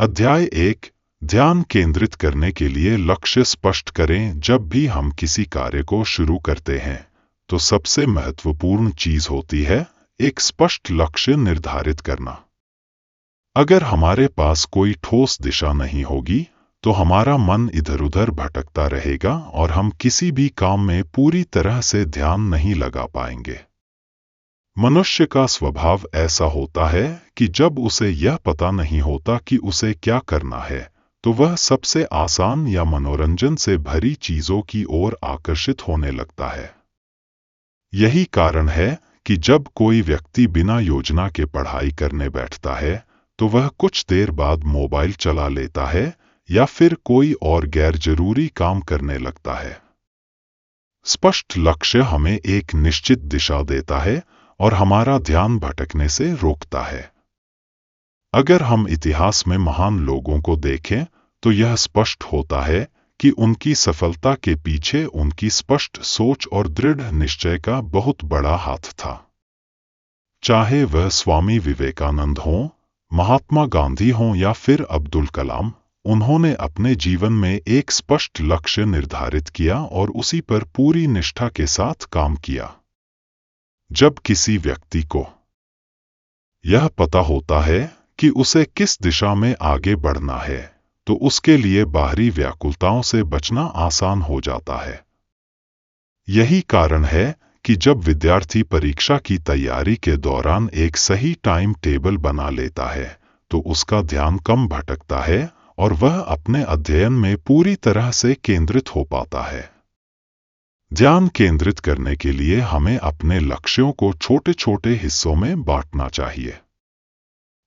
अध्याय 1 ध्यान केंद्रित करने के लिए लक्ष्य स्पष्ट करें। जब भी हम किसी कार्य को शुरू करते हैं तो सबसे महत्वपूर्ण चीज होती है एक स्पष्ट लक्ष्य निर्धारित करना। अगर हमारे पास कोई ठोस दिशा नहीं होगी तो हमारा मन इधर-उधर भटकता रहेगा और हम किसी भी काम में पूरी तरह से ध्यान नहीं लगा पाएंगे। मनुष्य का स्वभाव ऐसा होता है कि जब उसे यह पता नहीं होता कि उसे क्या करना है तो वह सबसे आसान या मनोरंजन से भरी चीजों की ओर आकर्षित होने लगता है। यही कारण है कि जब कोई व्यक्ति बिना योजना के पढ़ाई करने बैठता है तो वह कुछ देर बाद मोबाइल चला लेता है या फिर कोई और गैर जरूरी काम करने लगता है। स्पष्ट लक्ष्य हमें एक निश्चित दिशा देता है और हमारा ध्यान भटकने से रोकता है। अगर हम इतिहास में महान लोगों को देखें तो यह स्पष्ट होता है कि उनकी सफलता के पीछे उनकी स्पष्ट सोच और दृढ़ निश्चय का बहुत बड़ा हाथ था। चाहे वह स्वामी विवेकानंद हों, महात्मा गांधी हों या फिर अब्दुल कलाम, उन्होंने अपने जीवन में एक स्पष्ट लक्ष्य निर्धारित किया और उसी पर पूरी निष्ठा के साथ काम किया। जब किसी व्यक्ति को यह पता होता है कि उसे किस दिशा में आगे बढ़ना है तो उसके लिए बाहरी व्याकुलताओं से बचना आसान हो जाता है। यही कारण है कि जब विद्यार्थी परीक्षा की तैयारी के दौरान एक सही टाइम टेबल बना लेता है तो उसका ध्यान कम भटकता है और वह अपने अध्ययन में पूरी तरह से केंद्रित हो पाता है। ध्यान केंद्रित करने के लिए हमें अपने लक्ष्यों को छोटे छोटे हिस्सों में बांटना चाहिए।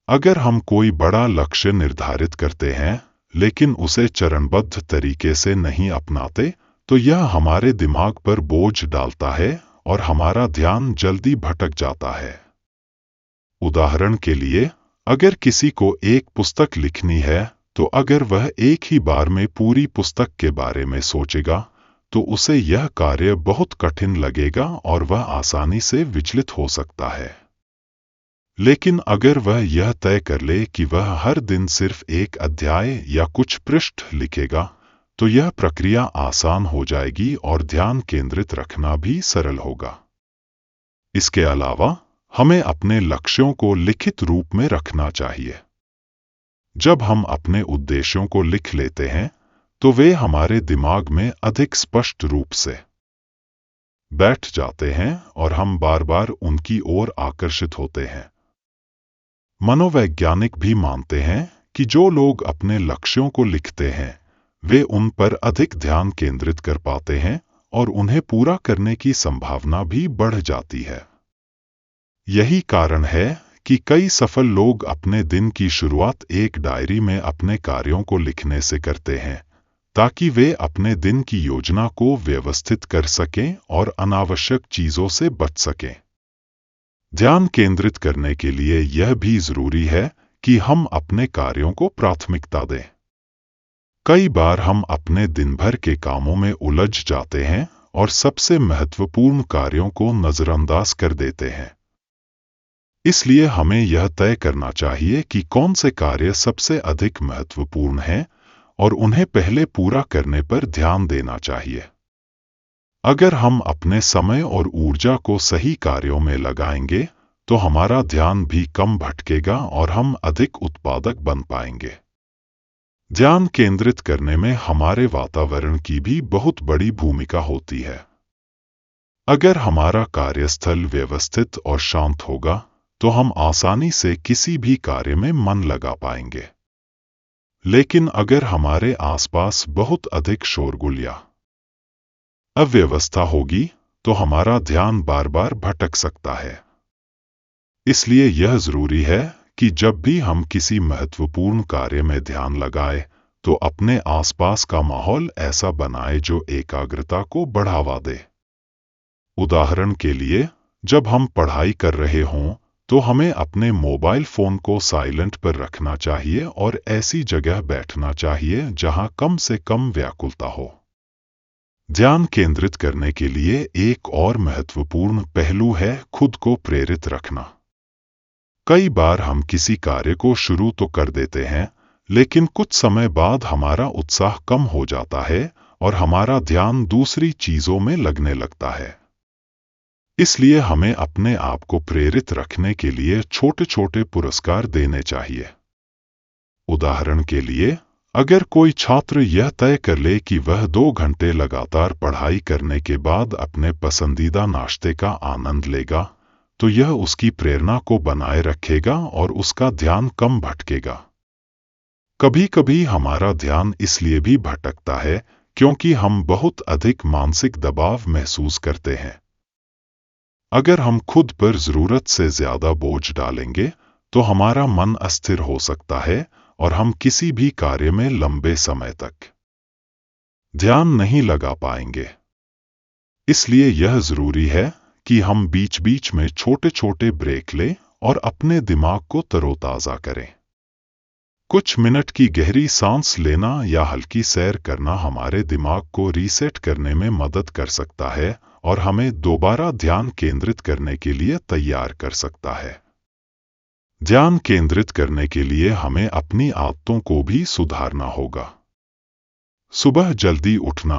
अगर हम कोई बड़ा लक्ष्य निर्धारित करते हैं लेकिन उसे चरणबद्ध तरीके से नहीं अपनाते तो यह हमारे दिमाग पर बोझ डालता है और हमारा ध्यान जल्दी भटक जाता है। उदाहरण के लिए, अगर किसी को एक पुस्तक लिखनी है तो अगर वह एक ही बार में पूरी पुस्तक के बारे में सोचेगा तो उसे यह कार्य बहुत कठिन लगेगा और वह आसानी से विचलित हो सकता है। लेकिन अगर वह यह तय कर ले कि वह हर दिन सिर्फ एक अध्याय या कुछ पृष्ठ लिखेगा तो यह प्रक्रिया आसान हो जाएगी और ध्यान केंद्रित रखना भी सरल होगा। इसके अलावा हमें अपने लक्ष्यों को लिखित रूप में रखना चाहिए। जब हम अपने उद्देश्यों को लिख लेते हैं तो वे हमारे दिमाग में अधिक स्पष्ट रूप से बैठ जाते हैं और हम बार बार उनकी ओर आकर्षित होते हैं। मनोवैज्ञानिक भी मानते हैं कि जो लोग अपने लक्ष्यों को लिखते हैं वे उन पर अधिक ध्यान केंद्रित कर पाते हैं और उन्हें पूरा करने की संभावना भी बढ़ जाती है। यही कारण है कि कई सफल लोग अपने दिन की शुरुआत एक डायरी में अपने कार्यों को लिखने से करते हैं ताकि वे अपने दिन की योजना को व्यवस्थित कर सकें और अनावश्यक चीजों से बच सकें। ध्यान केंद्रित करने के लिए यह भी जरूरी है कि हम अपने कार्यों को प्राथमिकता दें। कई बार हम अपने दिन भर के कामों में उलझ जाते हैं और सबसे महत्वपूर्ण कार्यों को नजरअंदाज कर देते हैं। इसलिए हमें यह तय करना चाहिए कि कौन से कार्य सबसे अधिक महत्वपूर्ण हैं और उन्हें पहले पूरा करने पर ध्यान देना चाहिए। अगर हम अपने समय और ऊर्जा को सही कार्यों में लगाएंगे तो हमारा ध्यान भी कम भटकेगा और हम अधिक उत्पादक बन पाएंगे। ध्यान केंद्रित करने में हमारे वातावरण की भी बहुत बड़ी भूमिका होती है। अगर हमारा कार्यस्थल व्यवस्थित और शांत होगा तो हम आसानी से किसी भी कार्य में मन लगा पाएंगे। लेकिन अगर हमारे आसपास बहुत अधिक शोरगुल या अव्यवस्था होगी तो हमारा ध्यान बार बार भटक सकता है। इसलिए यह जरूरी है कि जब भी हम किसी महत्वपूर्ण कार्य में ध्यान लगाएं तो अपने आसपास का माहौल ऐसा बनाएं जो एकाग्रता को बढ़ावा दे। उदाहरण के लिए, जब हम पढ़ाई कर रहे हों तो हमें अपने मोबाइल फोन को साइलेंट पर रखना चाहिए और ऐसी जगह बैठना चाहिए जहां कम से कम व्याकुलता हो। ध्यान केंद्रित करने के लिए एक और महत्वपूर्ण पहलू है खुद को प्रेरित रखना। कई बार हम किसी कार्य को शुरू तो कर देते हैं लेकिन कुछ समय बाद हमारा उत्साह कम हो जाता है और हमारा ध्यान दूसरी चीजों में लगने लगता है। इसलिए हमें अपने आप को प्रेरित रखने के लिए छोटे छोटे पुरस्कार देने चाहिए। उदाहरण के लिए, अगर कोई छात्र यह तय कर ले कि वह 2 घंटे लगातार पढ़ाई करने के बाद अपने पसंदीदा नाश्ते का आनंद लेगा, तो यह उसकी प्रेरणा को बनाए रखेगा और उसका ध्यान कम भटकेगा। कभी कभी हमारा ध्यान इसलिए भी भटकता है क्योंकि हम बहुत अधिक मानसिक दबाव महसूस करते हैं। अगर हम खुद पर जरूरत से ज्यादा बोझ डालेंगे तो हमारा मन अस्थिर हो सकता है और हम किसी भी कार्य में लंबे समय तक ध्यान नहीं लगा पाएंगे। इसलिए यह जरूरी है कि हम बीच बीच में छोटे छोटे ब्रेक लें और अपने दिमाग को तरोताजा करें। कुछ मिनट की गहरी सांस लेना या हल्की सैर करना हमारे दिमाग को रीसेट करने में मदद कर सकता है और हमें दोबारा ध्यान केंद्रित करने के लिए तैयार कर सकता है। ध्यान केंद्रित करने के लिए हमें अपनी आदतों को भी सुधारना होगा। सुबह जल्दी उठना,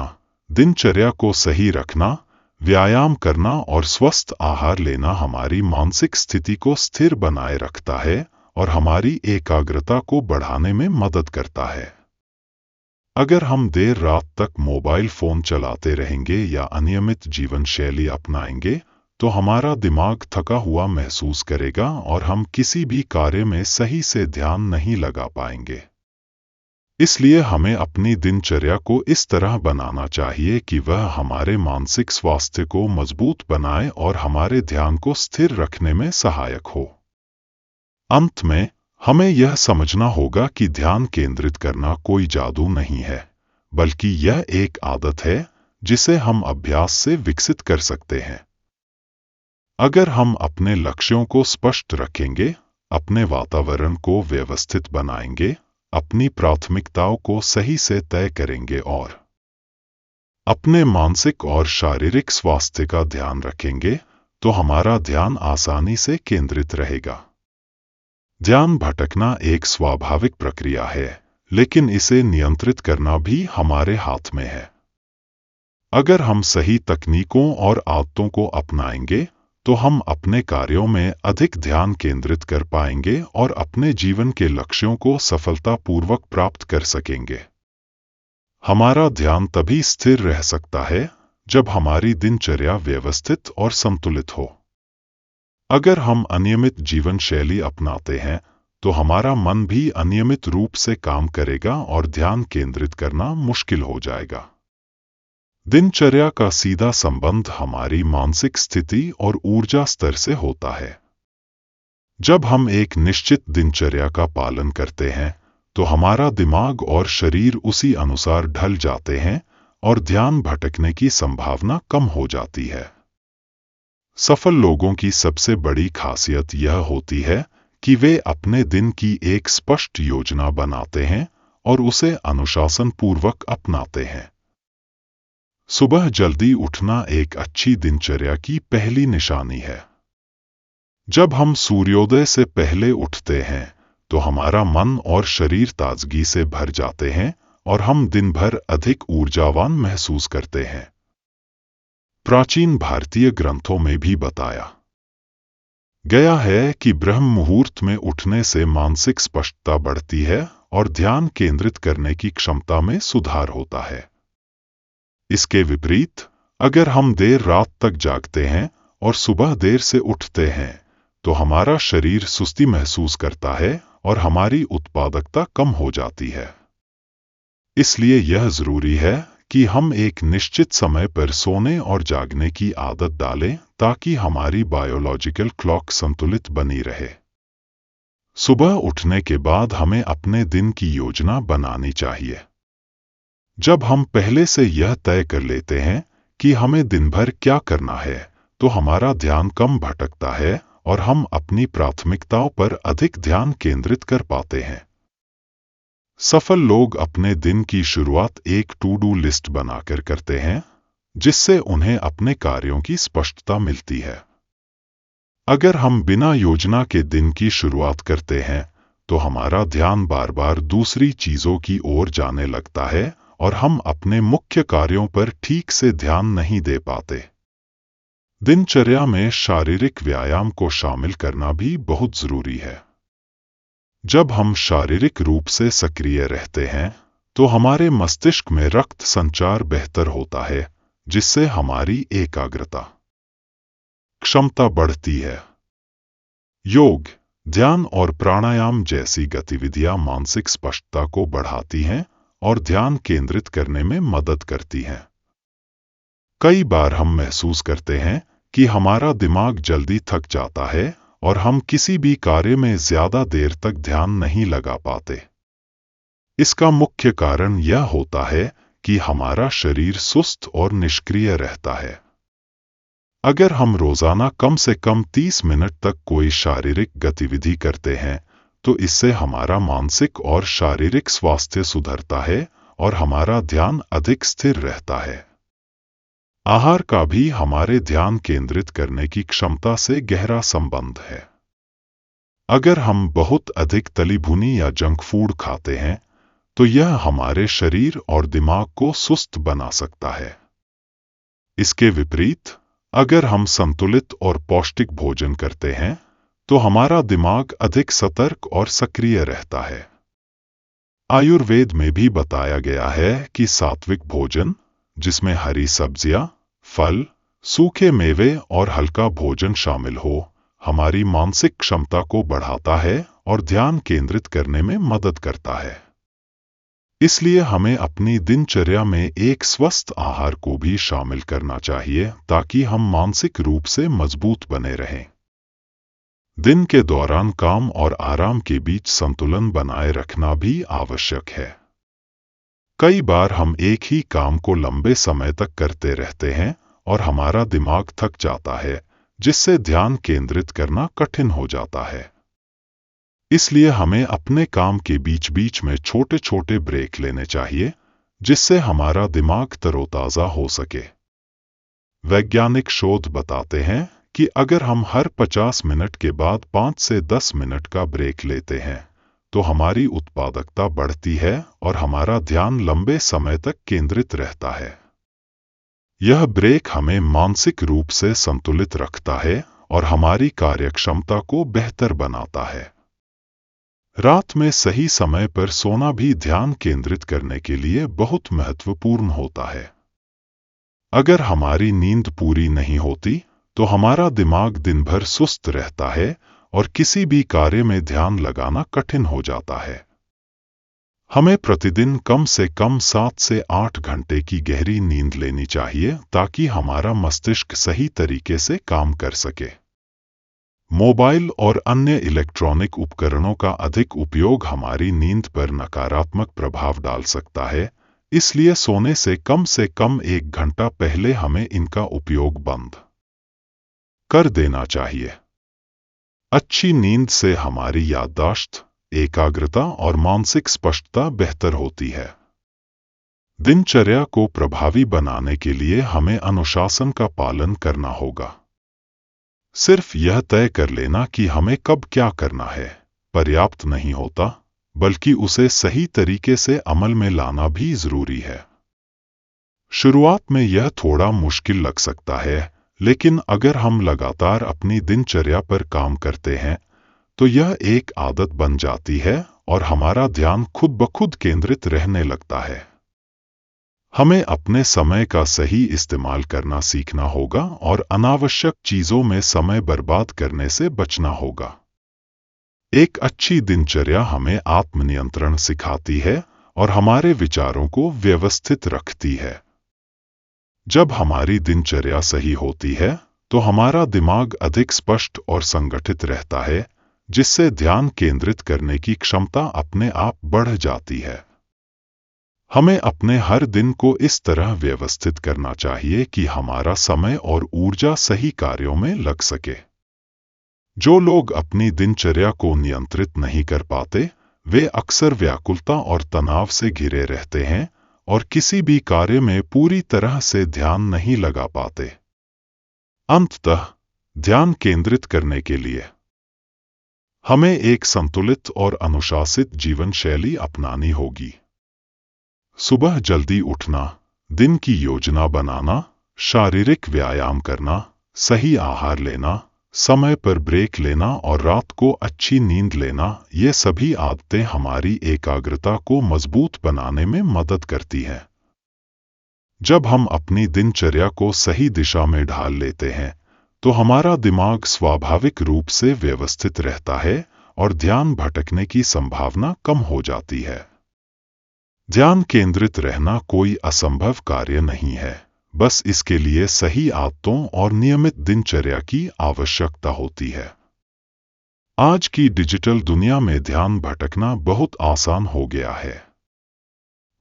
दिनचर्या को सही रखना, व्यायाम करना और स्वस्थ आहार लेना हमारी मानसिक स्थिति को स्थिर बनाए रखता है और हमारी एकाग्रता को बढ़ाने में मदद करता है। अगर हम देर रात तक मोबाइल फोन चलाते रहेंगे या अनियमित जीवन शैली अपनाएंगे तो हमारा दिमाग थका हुआ महसूस करेगा और हम किसी भी कार्य में सही से ध्यान नहीं लगा पाएंगे। इसलिए हमें अपनी दिनचर्या को इस तरह बनाना चाहिए कि वह हमारे मानसिक स्वास्थ्य को मजबूत बनाए और हमारे ध्यान को स्थिर रखने में सहायक हो। अंत में, हमें यह समझना होगा कि ध्यान केंद्रित करना कोई जादू नहीं है, बल्कि यह एक आदत है जिसे हम अभ्यास से विकसित कर सकते हैं। अगर हम अपने लक्ष्यों को स्पष्ट रखेंगे, अपने वातावरण को व्यवस्थित बनाएंगे, अपनी प्राथमिकताओं को सही से तय करेंगे और अपने मानसिक और शारीरिक स्वास्थ्य का ध्यान रखेंगे, तो हमारा ध्यान आसानी से केंद्रित रहेगा। ध्यान भटकना एक स्वाभाविक प्रक्रिया है, लेकिन इसे नियंत्रित करना भी हमारे हाथ में है। अगर हम सही तकनीकों और आदतों को अपनाएंगे, तो हम अपने कार्यों में अधिक ध्यान केंद्रित कर पाएंगे और अपने जीवन के लक्ष्यों को सफलतापूर्वक प्राप्त कर सकेंगे। हमारा ध्यान तभी स्थिर रह सकता है जब हमारी दिनचर्या व्यवस्थित और संतुलित हो। अगर हम अनियमित जीवन शैली अपनाते हैं, तो हमारा मन भी अनियमित रूप से काम करेगा और ध्यान केंद्रित करना मुश्किल हो जाएगा। दिनचर्या का सीधा संबंध हमारी मानसिक स्थिति और ऊर्जा स्तर से होता है। जब हम एक निश्चित दिनचर्या का पालन करते हैं, तो हमारा दिमाग और शरीर उसी अनुसार ढल जाते हैं और ध्यान भटकने की संभावना कम हो जाती है। सफल लोगों की सबसे बड़ी खासियत यह होती है कि वे अपने दिन की एक स्पष्ट योजना बनाते हैं और उसे अनुशासनपूर्वक अपनाते हैं। सुबह जल्दी उठना एक अच्छी दिनचर्या की पहली निशानी है। जब हम सूर्योदय से पहले उठते हैं, तो हमारा मन और शरीर ताजगी से भर जाते हैं और हम दिन भर अधिक ऊर्जावान महसूस करते हैं। प्राचीन भारतीय ग्रंथों में भी बताया गया है कि ब्रह्म मुहूर्त में उठने से मानसिक स्पष्टता बढ़ती है और ध्यान केंद्रित करने की क्षमता में सुधार होता है। इसके विपरीत, अगर हम देर रात तक जागते हैं और सुबह देर से उठते हैं, तो हमारा शरीर सुस्ती महसूस करता है और हमारी उत्पादकता कम हो जाती है। इसलिए यह जरूरी है कि हम एक निश्चित समय पर सोने और जागने की आदत डालें ताकि हमारी बायोलॉजिकल क्लॉक संतुलित बनी रहे। सुबह उठने के बाद हमें अपने दिन की योजना बनानी चाहिए। जब हम पहले से यह तय कर लेते हैं कि हमें दिन भर क्या करना है, तो हमारा ध्यान कम भटकता है और हम अपनी प्राथमिकताओं पर अधिक ध्यान केंद्रित कर पाते हैं। सफल लोग अपने दिन की शुरुआत एक टू डू लिस्ट बनाकर करते हैं, जिससे उन्हें अपने कार्यों की स्पष्टता मिलती है। अगर हम बिना योजना के दिन की शुरुआत करते हैं, तो हमारा ध्यान बार बार दूसरी चीजों की ओर जाने लगता है और हम अपने मुख्य कार्यों पर ठीक से ध्यान नहीं दे पाते। दिनचर्या में शारीरिक व्यायाम को शामिल करना भी बहुत जरूरी है। जब हम शारीरिक रूप से सक्रिय रहते हैं तो हमारे मस्तिष्क में रक्त संचार बेहतर होता है, जिससे हमारी एकाग्रता क्षमता बढ़ती है। योग, ध्यान और प्राणायाम जैसी गतिविधियां मानसिक स्पष्टता को बढ़ाती हैं और ध्यान केंद्रित करने में मदद करती हैं। कई बार हम महसूस करते हैं कि हमारा दिमाग जल्दी थक जाता है और हम किसी भी कार्य में ज्यादा देर तक ध्यान नहीं लगा पाते। इसका मुख्य कारण यह होता है कि हमारा शरीर सुस्त और निष्क्रिय रहता है। अगर हम रोजाना कम से कम 30 मिनट तक कोई शारीरिक गतिविधि करते हैं तो इससे हमारा मानसिक और शारीरिक स्वास्थ्य सुधरता है और हमारा ध्यान अधिक स्थिर रहता है। आहार का भी हमारे ध्यान केंद्रित करने की क्षमता से गहरा संबंध है। अगर हम बहुत अधिक तली भुनी या जंक फूड खाते हैं तो यह हमारे शरीर और दिमाग को सुस्त बना सकता है। इसके विपरीत, अगर हम संतुलित और पौष्टिक भोजन करते हैं तो हमारा दिमाग अधिक सतर्क और सक्रिय रहता है। आयुर्वेद में भी बताया गया है कि सात्विक भोजन, जिसमें हरी सब्जियां, फल, सूखे मेवे और हल्का भोजन शामिल हो, हमारी मानसिक क्षमता को बढ़ाता है और ध्यान केंद्रित करने में मदद करता है। इसलिए हमें अपनी दिनचर्या में एक स्वस्थ आहार को भी शामिल करना चाहिए ताकि हम मानसिक रूप से मजबूत बने रहें। दिन के दौरान काम और आराम के बीच संतुलन बनाए रखना भी आवश्यक है। कई बार हम एक ही काम को लंबे समय तक करते रहते हैं और हमारा दिमाग थक जाता है, जिससे ध्यान केंद्रित करना कठिन हो जाता है। इसलिए हमें अपने काम के बीच बीच में छोटे छोटे ब्रेक लेने चाहिए, जिससे हमारा दिमाग तरोताजा हो सके। वैज्ञानिक शोध बताते हैं कि अगर हम हर 50 मिनट के बाद 5 से 10 मिनट का ब्रेक लेते हैं तो हमारी उत्पादकता बढ़ती है और हमारा ध्यान लंबे समय तक केंद्रित रहता है। यह ब्रेक हमें मानसिक रूप से संतुलित रखता है और हमारी कार्यक्षमता को बेहतर बनाता है। रात में सही समय पर सोना भी ध्यान केंद्रित करने के लिए बहुत महत्वपूर्ण होता है। अगर हमारी नींद पूरी नहीं होती तो हमारा दिमाग दिन भर सुस्त रहता है और किसी भी कार्य में ध्यान लगाना कठिन हो जाता है। हमें प्रतिदिन कम से कम 7 से 8 घंटे की गहरी नींद लेनी चाहिए ताकि हमारा मस्तिष्क सही तरीके से काम कर सके। मोबाइल और अन्य इलेक्ट्रॉनिक उपकरणों का अधिक उपयोग हमारी नींद पर नकारात्मक प्रभाव डाल सकता है, इसलिए सोने से कम 1 घंटा पहले हमें इनका उपयोग बंद कर देना चाहिए। अच्छी नींद से हमारी याददाश्त, एकाग्रता और मानसिक स्पष्टता बेहतर होती है। दिनचर्या को प्रभावी बनाने के लिए हमें अनुशासन का पालन करना होगा। सिर्फ यह तय कर लेना कि हमें कब क्या करना है पर्याप्त नहीं होता, बल्कि उसे सही तरीके से अमल में लाना भी जरूरी है। शुरुआत में यह थोड़ा मुश्किल लग सकता है, लेकिन अगर हम लगातार अपनी दिनचर्या पर काम करते हैं तो यह एक आदत बन जाती है और हमारा ध्यान खुद ब खुद केंद्रित रहने लगता है। हमें अपने समय का सही इस्तेमाल करना सीखना होगा और अनावश्यक चीजों में समय बर्बाद करने से बचना होगा। एक अच्छी दिनचर्या हमें आत्मनियंत्रण सिखाती है और हमारे विचारों को व्यवस्थित रखती है। जब हमारी दिनचर्या सही होती है तो हमारा दिमाग अधिक स्पष्ट और संगठित रहता है, जिससे ध्यान केंद्रित करने की क्षमता अपने आप बढ़ जाती है। हमें अपने हर दिन को इस तरह व्यवस्थित करना चाहिए कि हमारा समय और ऊर्जा सही कार्यों में लग सके। जो लोग अपनी दिनचर्या को नियंत्रित नहीं कर पाते, वे अक्सर व्याकुलता और तनाव से घिरे रहते हैं और किसी भी कार्य में पूरी तरह से ध्यान नहीं लगा पाते। अंततः, ध्यान केंद्रित करने के लिए हमें एक संतुलित और अनुशासित जीवन शैली अपनानी होगी। सुबह जल्दी उठना, दिन की योजना बनाना, शारीरिक व्यायाम करना, सही आहार लेना, समय पर ब्रेक लेना और रात को अच्छी नींद लेना, ये सभी आदतें हमारी एकाग्रता को मजबूत बनाने में मदद करती हैं। जब हम अपनी दिनचर्या को सही दिशा में ढाल लेते हैं, तो हमारा दिमाग स्वाभाविक रूप से व्यवस्थित रहता है और ध्यान भटकने की संभावना कम हो जाती है। ध्यान केंद्रित रहना कोई असंभव कार्य नहीं है, बस इसके लिए सही आदतों और नियमित दिनचर्या की आवश्यकता होती है। आज की डिजिटल दुनिया में ध्यान भटकना बहुत आसान हो गया है।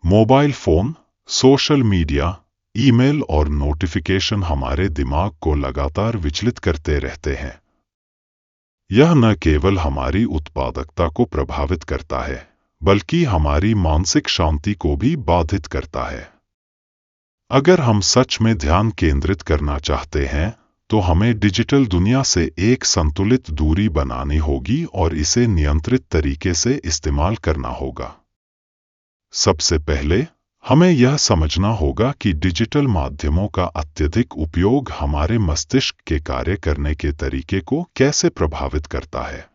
Mobile phone, social media, email और नोटिफिकेशन हमारे दिमाग को लगातार विचलित करते रहते हैं। यह न केवल हमारी उत्पादकता को प्रभावित करता है, बल्कि हमारी मानसिक शांति को भी बाधित करता है। अगर हम सच में ध्यान केंद्रित करना चाहते हैं, तो हमें डिजिटल दुनिया से एक संतुलित दूरी बनानी होगी और इसे नियंत्रित तरीके से इस्तेमाल करना होगा। सबसे पहले हमें यह समझना होगा कि डिजिटल माध्यमों का अत्यधिक उपयोग हमारे मस्तिष्क के कार्य करने के तरीके को कैसे प्रभावित करता है।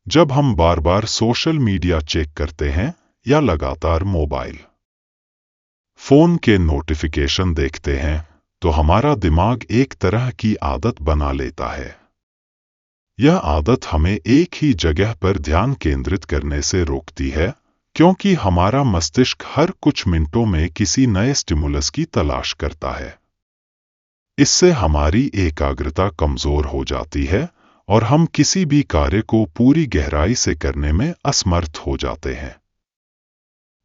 जब हम बार बार सोशल मीडिया चेक करते हैं या लगातार मोबाइल फोन के नोटिफिकेशन देखते हैं, तो हमारा दिमाग एक तरह की आदत बना लेता है। यह आदत हमें एक ही जगह पर ध्यान केंद्रित करने से रोकती है, क्योंकि हमारा मस्तिष्क हर कुछ मिनटों में किसी नए स्टिमुलस की तलाश करता है। इससे हमारी एकाग्रता कमजोर हो जाती है और हम किसी भी कार्य को पूरी गहराई से करने में असमर्थ हो जाते हैं।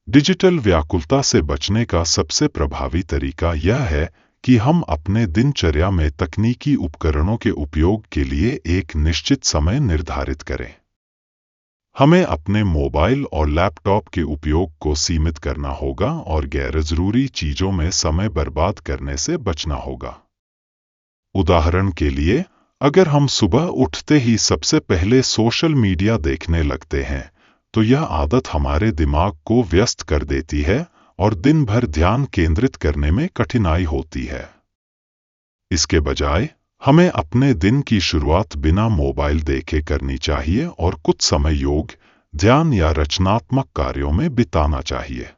डिजिटल व्याकुलता से बचने का सबसे प्रभावी तरीका यह है कि हम अपने दिनचर्या में तकनीकी उपकरणों के उपयोग के लिए एक निश्चित समय निर्धारित करें। हमें अपने मोबाइल और लैपटॉप के उपयोग को सीमित करना होगा और गैरजरूरी चीजों में समय बर्बाद करने से बचना होगा। उदाहरण के लिए, अगर हम सुबह उठते ही सबसे पहले सोशल मीडिया देखने लगते हैं, तो यह आदत हमारे दिमाग को व्यस्त कर देती है और दिन भर ध्यान केंद्रित करने में कठिनाई होती है। इसके बजाय हमें अपने दिन की शुरुआत बिना मोबाइल देखे करनी चाहिए और कुछ समय योग, ध्यान या रचनात्मक कार्यों में बिताना चाहिए।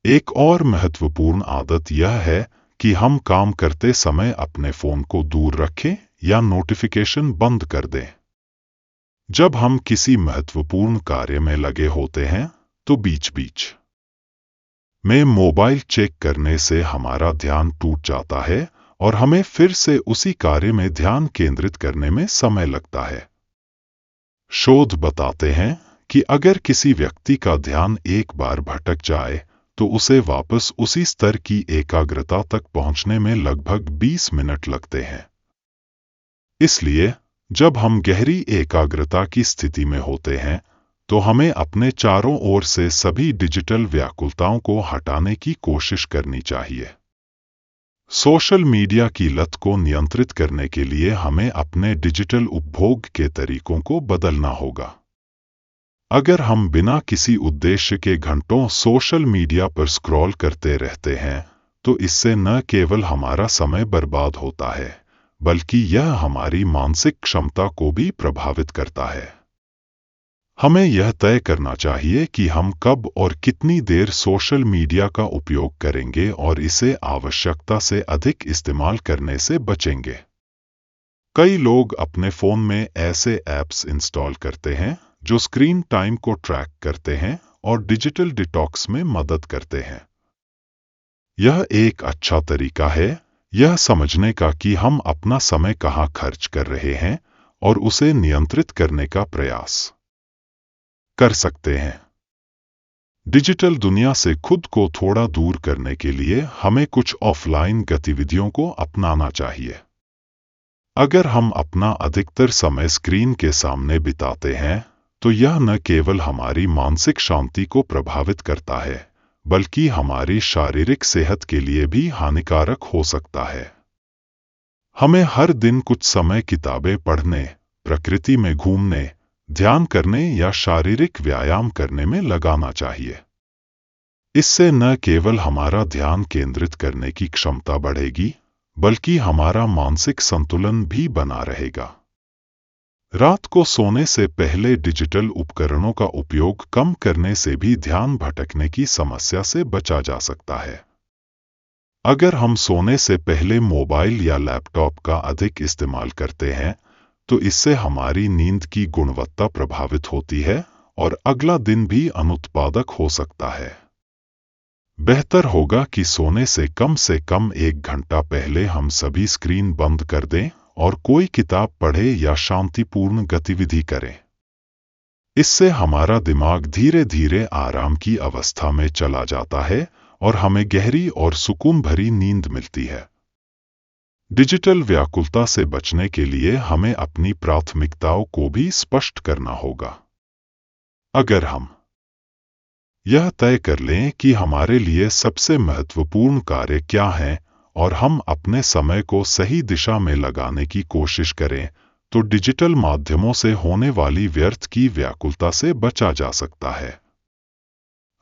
एक और महत्वपूर्ण आदत यह है कि हम काम करते समय अपने फोन को दूर रखें या नोटिफिकेशन बंद कर दें। जब हम किसी महत्वपूर्ण कार्य में लगे होते हैं, तो बीच-बीच में मोबाइल चेक करने से हमारा ध्यान टूट जाता है और हमें फिर से उसी कार्य में ध्यान केंद्रित करने में समय लगता है। शोध बताते हैं कि अगर किसी व्यक्ति का ध्यान एक बार भटक जाए, तो उसे वापस उसी स्तर की एकाग्रता तक पहुंचने में लगभग 20 मिनट लगते हैं। इसलिए जब हम गहरी एकाग्रता की स्थिति में होते हैं, तो हमें अपने चारों ओर से सभी डिजिटल व्याकुलताओं को हटाने की कोशिश करनी चाहिए। सोशल मीडिया की लत को नियंत्रित करने के लिए हमें अपने डिजिटल उपभोग के तरीकों को बदलना होगा। अगर हम बिना किसी उद्देश्य के घंटों सोशल मीडिया पर स्क्रॉल करते रहते हैं, तो इससे न केवल हमारा समय बर्बाद होता है, बल्कि यह हमारी मानसिक क्षमता को भी प्रभावित करता है। हमें यह तय करना चाहिए कि हम कब और कितनी देर सोशल मीडिया का उपयोग करेंगे और इसे आवश्यकता से अधिक इस्तेमाल करने से बचेंगे। कई लोग अपने फोन में ऐसे ऐप्स इंस्टॉल करते हैं जो स्क्रीन टाइम को ट्रैक करते हैं और डिजिटल डिटॉक्स में मदद करते हैं। यह एक अच्छा तरीका है यह समझने का कि हम अपना समय कहाँ खर्च कर रहे हैं और उसे नियंत्रित करने का प्रयास कर सकते हैं। डिजिटल दुनिया से खुद को थोड़ा दूर करने के लिए हमें कुछ ऑफलाइन गतिविधियों को अपनाना चाहिए। अगर हम अपना अधिकतर समय स्क्रीन के सामने बिताते हैं, तो यह न केवल हमारी मानसिक शांति को प्रभावित करता है, बल्कि हमारी शारीरिक सेहत के लिए भी हानिकारक हो सकता है। हमें हर दिन कुछ समय किताबें पढ़ने, प्रकृति में घूमने, ध्यान करने या शारीरिक व्यायाम करने में लगाना चाहिए। इससे न केवल हमारा ध्यान केंद्रित करने की क्षमता बढ़ेगी, बल्कि हमारा मानसिक संतुलन भी बना रहेगा। रात को सोने से पहले डिजिटल उपकरणों का उपयोग कम करने से भी ध्यान भटकने की समस्या से बचा जा सकता है। अगर हम सोने से पहले मोबाइल या लैपटॉप का अधिक इस्तेमाल करते हैं, तो इससे हमारी नींद की गुणवत्ता प्रभावित होती है और अगला दिन भी अनुत्पादक हो सकता है। बेहतर होगा कि सोने से कम 1 घंटा पहले हम सभी स्क्रीन बंद कर दें और कोई किताब पढ़े या शांतिपूर्ण गतिविधि करें। इससे हमारा दिमाग धीरे धीरे आराम की अवस्था में चला जाता है और हमें गहरी और सुकून भरी नींद मिलती है। डिजिटल व्याकुलता से बचने के लिए हमें अपनी प्राथमिकताओं को भी स्पष्ट करना होगा। अगर हम यह तय कर लें कि हमारे लिए सबसे महत्वपूर्ण कार्य क्या हैं और हम अपने समय को सही दिशा में लगाने की कोशिश करें, तो डिजिटल माध्यमों से होने वाली व्यर्थ की व्याकुलता से बचा जा सकता है।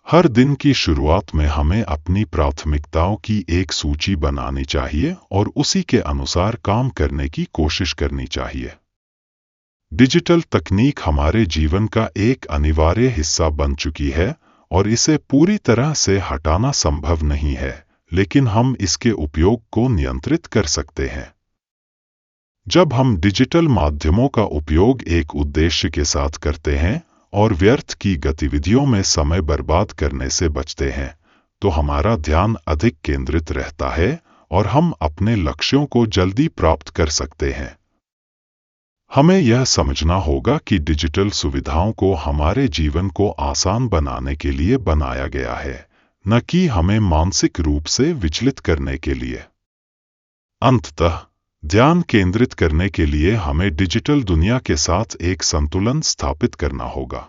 हर दिन की शुरुआत में हमें अपनी प्राथमिकताओं की एक सूची बनानी चाहिए और उसी के अनुसार काम करने की कोशिश करनी चाहिए। डिजिटल तकनीक हमारे जीवन का एक अनिवार्य हिस्सा बन चुकी है और इसे पूरी तरह से हटाना संभव नहीं है, लेकिन हम इसके उपयोग को नियंत्रित कर सकते हैं। जब हम डिजिटल माध्यमों का उपयोग एक उद्देश्य के साथ करते हैं और व्यर्थ की गतिविधियों में समय बर्बाद करने से बचते हैं, तो हमारा ध्यान अधिक केंद्रित रहता है और हम अपने लक्ष्यों को जल्दी प्राप्त कर सकते हैं। हमें यह समझना होगा कि डिजिटल सुविधाओं को हमारे जीवन को आसान बनाने के लिए बनाया गया है, न कि हमें मानसिक रूप से विचलित करने के लिए। अंततः ध्यान केंद्रित करने के लिए हमें डिजिटल दुनिया के साथ एक संतुलन स्थापित करना होगा।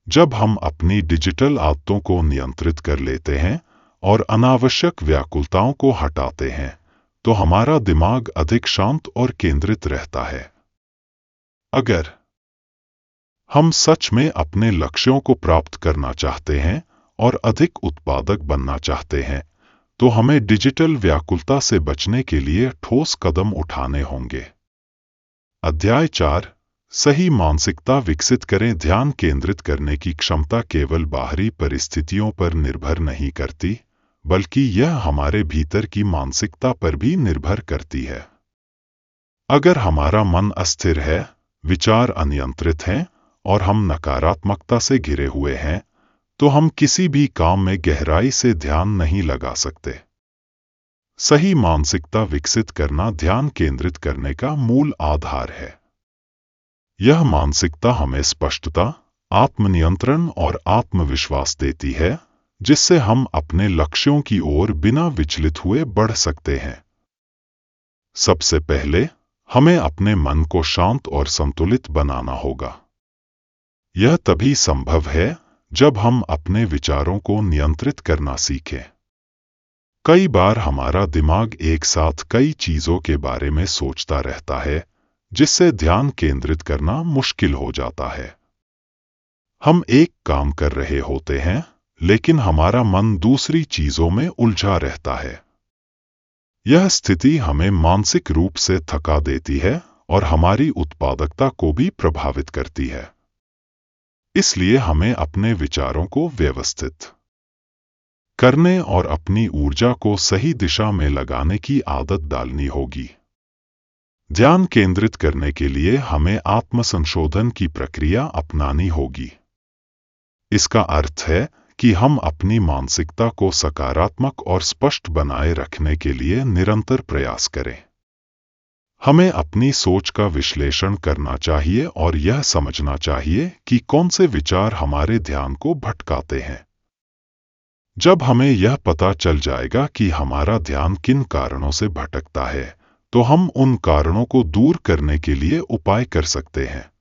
जब हम अपनी डिजिटल आदतों को नियंत्रित कर लेते हैं और अनावश्यक व्याकुलताओं को हटाते हैं, तो हमारा दिमाग अधिक शांत और केंद्रित रहता है। अगर हम सच में अपने लक्ष्यों को प्राप्त करना चाहते हैं और अधिक उत्पादक बनना चाहते हैं, तो हमें डिजिटल व्याकुलता से बचने के लिए ठोस कदम उठाने होंगे। अध्याय 4, सही मानसिकता विकसित करें। ध्यान केंद्रित करने की क्षमता केवल बाहरी परिस्थितियों पर निर्भर नहीं करती, बल्कि यह हमारे भीतर की मानसिकता पर भी निर्भर करती है। अगर हमारा मन अस्थिर है, विचार अनियंत्रित हैं और हम नकारात्मकता से घिरे हुए हैं, तो हम किसी भी काम में गहराई से ध्यान नहीं लगा सकते। सही मानसिकता विकसित करना ध्यान केंद्रित करने का मूल आधार है। यह मानसिकता हमें स्पष्टता, आत्मनियंत्रण और आत्मविश्वास देती है, जिससे हम अपने लक्ष्यों की ओर बिना विचलित हुए बढ़ सकते हैं। सबसे पहले हमें अपने मन को शांत और संतुलित बनाना होगा। यह तभी संभव है जब हम अपने विचारों को नियंत्रित करना सीखें। कई बार हमारा दिमाग एक साथ कई चीजों के बारे में सोचता रहता है, जिससे ध्यान केंद्रित करना मुश्किल हो जाता है। हम एक काम कर रहे होते हैं, लेकिन हमारा मन दूसरी चीजों में उलझा रहता है। यह स्थिति हमें मानसिक रूप से थका देती है और हमारी उत्पादकता को भी प्रभावित करती है। इसलिए हमें अपने विचारों को व्यवस्थित करने और अपनी ऊर्जा को सही दिशा में लगाने की आदत डालनी होगी। ध्यान केंद्रित करने के लिए हमें आत्मसंशोधन की प्रक्रिया अपनानी होगी। इसका अर्थ है कि हम अपनी मानसिकता को सकारात्मक और स्पष्ट बनाए रखने के लिए निरंतर प्रयास करें। हमें अपनी सोच का विश्लेषण करना चाहिए और यह समझना चाहिए कि कौन से विचार हमारे ध्यान को भटकाते हैं। जब हमें यह पता चल जाएगा कि हमारा ध्यान किन कारणों से भटकता है, तो हम उन कारणों को दूर करने के लिए उपाय कर सकते हैं।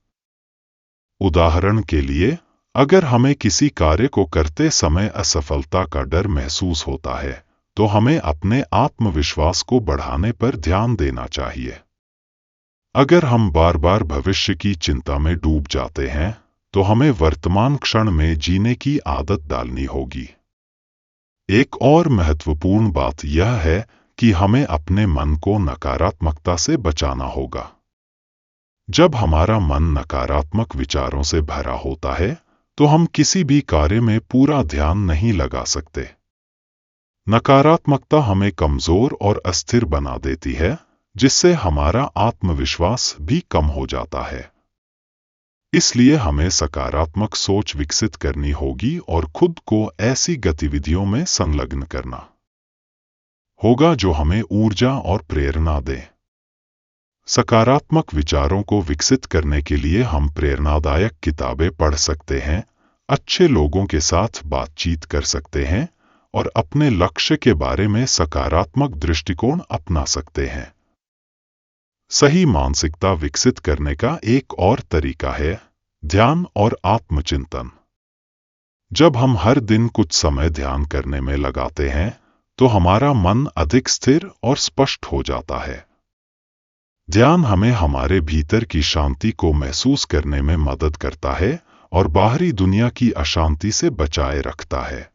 उदाहरण के लिए, अगर हमें किसी कार्य को करते समय असफलता का डर महसूस होता है, तो हमें अपने आत्मविश्वास को बढ़ाने पर ध्यान देना चाहिए। अगर हम बार बार भविष्य की चिंता में डूब जाते हैं, तो हमें वर्तमान क्षण में जीने की आदत डालनी होगी। एक और महत्वपूर्ण बात यह है कि हमें अपने मन को नकारात्मकता से बचाना होगा। जब हमारा मन नकारात्मक विचारों से भरा होता है, तो हम किसी भी कार्य में पूरा ध्यान नहीं लगा सकते। नकारात्मकता हमें कमजोर और अस्थिर बना देती है, जिससे हमारा आत्मविश्वास भी कम हो जाता है। इसलिए हमें सकारात्मक सोच विकसित करनी होगी और खुद को ऐसी गतिविधियों में संलग्न करना होगा जो हमें ऊर्जा और प्रेरणा दें। सकारात्मक विचारों को विकसित करने के लिए हम प्रेरणादायक किताबें पढ़ सकते हैं, अच्छे लोगों के साथ बातचीत कर सकते हैं और अपने लक्ष्य के बारे में सकारात्मक दृष्टिकोण अपना सकते हैं। सही मानसिकता विकसित करने का एक और तरीका है ध्यान और आत्मचिंतन। जब हम हर दिन कुछ समय ध्यान करने में लगाते हैं, तो हमारा मन अधिक स्थिर और स्पष्ट हो जाता है। ध्यान हमें हमारे भीतर की शांति को महसूस करने में मदद करता है और बाहरी दुनिया की अशांति से बचाए रखता है।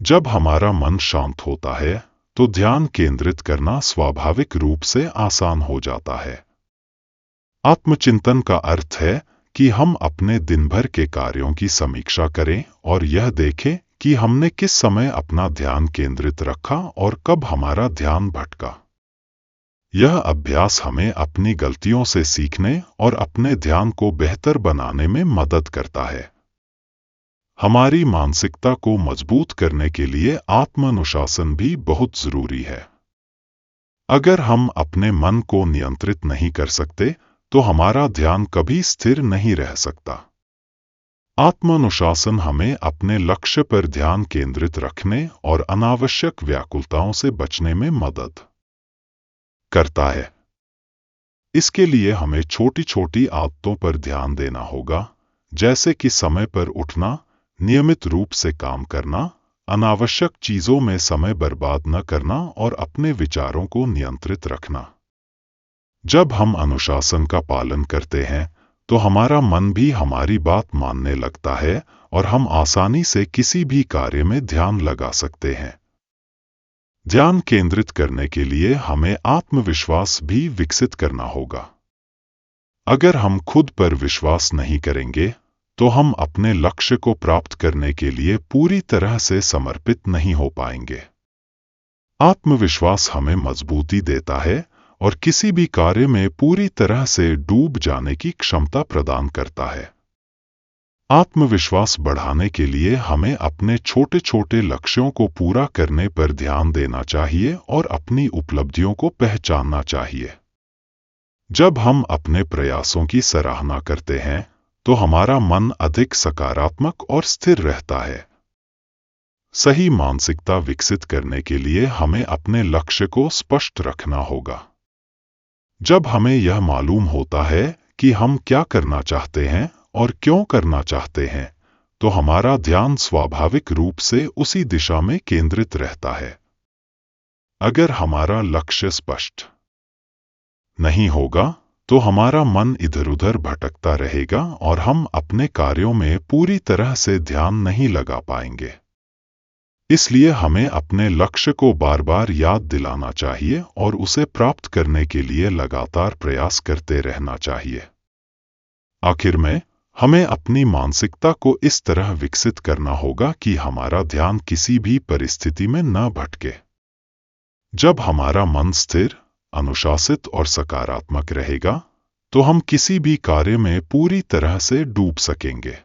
जब हमारा मन शांत होता है, तो ध्यान केंद्रित करना स्वाभाविक रूप से आसान हो जाता है। आत्मचिंतन का अर्थ है कि हम अपने दिन भर के कार्यों की समीक्षा करें और यह देखें कि हमने किस समय अपना ध्यान केंद्रित रखा और कब हमारा ध्यान भटका। यह अभ्यास हमें अपनी गलतियों से सीखने और अपने ध्यान को बेहतर बनाने में मदद करता है। हमारी मानसिकता को मजबूत करने के लिए आत्मानुशासन भी बहुत जरूरी है। अगर हम अपने मन को नियंत्रित नहीं कर सकते, तो हमारा ध्यान कभी स्थिर नहीं रह सकता। आत्मानुशासन हमें अपने लक्ष्य पर ध्यान केंद्रित रखने और अनावश्यक व्याकुलताओं से बचने में मदद करता है। इसके लिए हमें छोटी छोटी आदतों पर ध्यान देना होगा, जैसे कि समय पर उठना, नियमित रूप से काम करना, अनावश्यक चीजों में समय बर्बाद न करना और अपने विचारों को नियंत्रित रखना। जब हम अनुशासन का पालन करते हैं, तो हमारा मन भी हमारी बात मानने लगता है और हम आसानी से किसी भी कार्य में ध्यान लगा सकते हैं। ध्यान केंद्रित करने के लिए हमें आत्मविश्वास भी विकसित करना होगा। अगर हम खुद पर विश्वास नहीं करेंगे, तो हम अपने लक्ष्य को प्राप्त करने के लिए पूरी तरह से समर्पित नहीं हो पाएंगे। आत्मविश्वास हमें मजबूती देता है और किसी भी कार्य में पूरी तरह से डूब जाने की क्षमता प्रदान करता है। आत्मविश्वास बढ़ाने के लिए हमें अपने छोटे छोटे लक्ष्यों को पूरा करने पर ध्यान देना चाहिए और अपनी उपलब्धियों को पहचानना चाहिए। जब हम अपने प्रयासों की सराहना करते हैं, तो हमारा मन अधिक सकारात्मक और स्थिर रहता है। सही मानसिकता विकसित करने के लिए हमें अपने लक्ष्य को स्पष्ट रखना होगा। जब हमें यह मालूम होता है कि हम क्या करना चाहते हैं और क्यों करना चाहते हैं, तो हमारा ध्यान स्वाभाविक रूप से उसी दिशा में केंद्रित रहता है। अगर हमारा लक्ष्य स्पष्ट नहीं होगा, तो हमारा मन इधर-उधर भटकता रहेगा और हम अपने कार्यों में पूरी तरह से ध्यान नहीं लगा पाएंगे। इसलिए हमें अपने लक्ष्य को बार बार याद दिलाना चाहिए और उसे प्राप्त करने के लिए लगातार प्रयास करते रहना चाहिए। आखिर में, हमें अपनी मानसिकता को इस तरह विकसित करना होगा कि हमारा ध्यान किसी भी परिस्थिति में न भटके। जब हमारा मन स्थिर, अनुशासित और सकारात्मक रहेगा, तो हम किसी भी कार्य में पूरी तरह से डूब सकेंगे।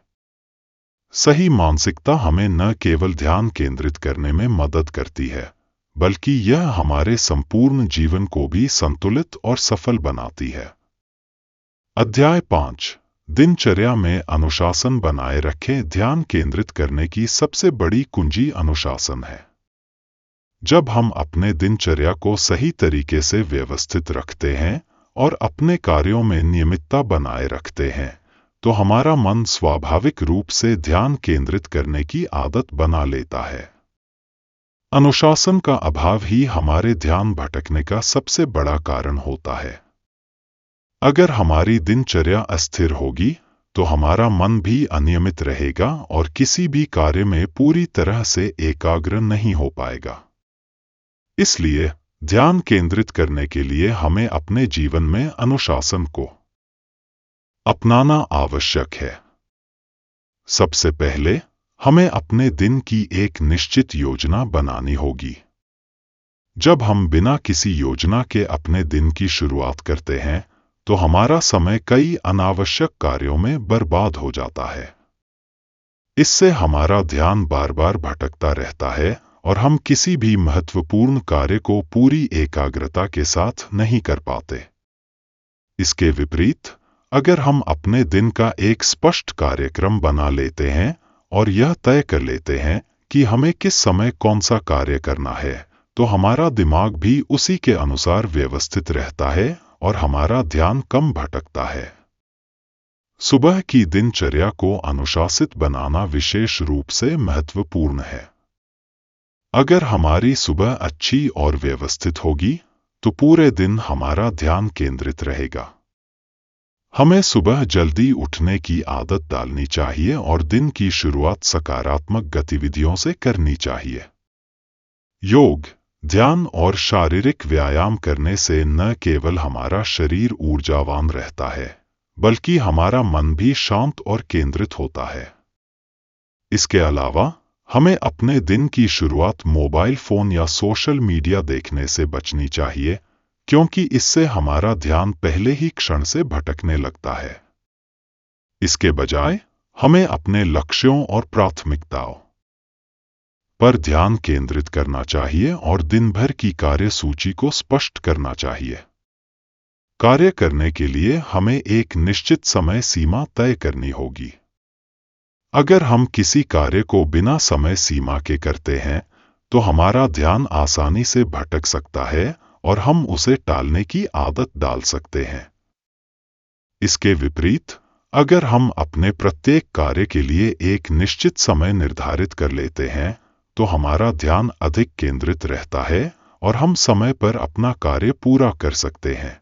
सही मानसिकता हमें न केवल ध्यान केंद्रित करने में मदद करती है, बल्कि यह हमारे संपूर्ण जीवन को भी संतुलित और सफल बनाती है। अध्याय 5 दिनचर्या में अनुशासन बनाए रखें। ध्यान केंद्रित करने की सबसे बड़ी कुंजी अनुशासन है। जब हम अपने दिनचर्या को सही तरीके से व्यवस्थित रखते हैं और अपने कार्यों में नियमितता बनाए रखते हैं, तो हमारा मन स्वाभाविक रूप से ध्यान केंद्रित करने की आदत बना लेता है। अनुशासन का अभाव ही हमारे ध्यान भटकने का सबसे बड़ा कारण होता है। अगर हमारी दिनचर्या अस्थिर होगी तो हमारा मन भी अनियमित रहेगा और किसी भी कार्य में पूरी तरह से एकाग्र नहीं हो पाएगा। इसलिए ध्यान केंद्रित करने के लिए हमें अपने जीवन में अनुशासन को अपनाना आवश्यक है। सबसे पहले हमें अपने दिन की एक निश्चित योजना बनानी होगी। जब हम बिना किसी योजना के अपने दिन की शुरुआत करते हैं तो हमारा समय कई अनावश्यक कार्यों में बर्बाद हो जाता है। इससे हमारा ध्यान बार बार भटकता रहता है और हम किसी भी महत्वपूर्ण कार्य को पूरी एकाग्रता के साथ नहीं कर पाते। इसके विपरीत, अगर हम अपने दिन का एक स्पष्ट कार्यक्रम बना लेते हैं और यह तय कर लेते हैं कि हमें किस समय कौन सा कार्य करना है, तो हमारा दिमाग भी उसी के अनुसार व्यवस्थित रहता है और हमारा ध्यान कम भटकता है। सुबह की दिनचर्या को अनुशासित बनाना विशेष रूप से महत्वपूर्ण है। अगर हमारी सुबह अच्छी और व्यवस्थित होगी तो पूरे दिन हमारा ध्यान केंद्रित रहेगा। हमें सुबह जल्दी उठने की आदत डालनी चाहिए और दिन की शुरुआत सकारात्मक गतिविधियों से करनी चाहिए। योग, ध्यान और शारीरिक व्यायाम करने से न केवल हमारा शरीर ऊर्जावान रहता है, बल्कि हमारा मन भी शांत और केंद्रित होता है। इसके अलावा हमें अपने दिन की शुरुआत मोबाइल फोन या सोशल मीडिया देखने से बचनी चाहिए, क्योंकि इससे हमारा ध्यान पहले ही क्षण से भटकने लगता है। इसके बजाय हमें अपने लक्ष्यों और प्राथमिकताओं पर ध्यान केंद्रित करना चाहिए और दिन भर की कार्य सूची को स्पष्ट करना चाहिए। कार्य करने के लिए हमें एक निश्चित समय सीमा तय करनी होगी। अगर हम किसी कार्य को बिना समय सीमा के करते हैं तो हमारा ध्यान आसानी से भटक सकता है और हम उसे टालने की आदत डाल सकते हैं। इसके विपरीत, अगर हम अपने प्रत्येक कार्य के लिए एक निश्चित समय निर्धारित कर लेते हैं तो हमारा ध्यान अधिक केंद्रित रहता है और हम समय पर अपना कार्य पूरा कर सकते हैं।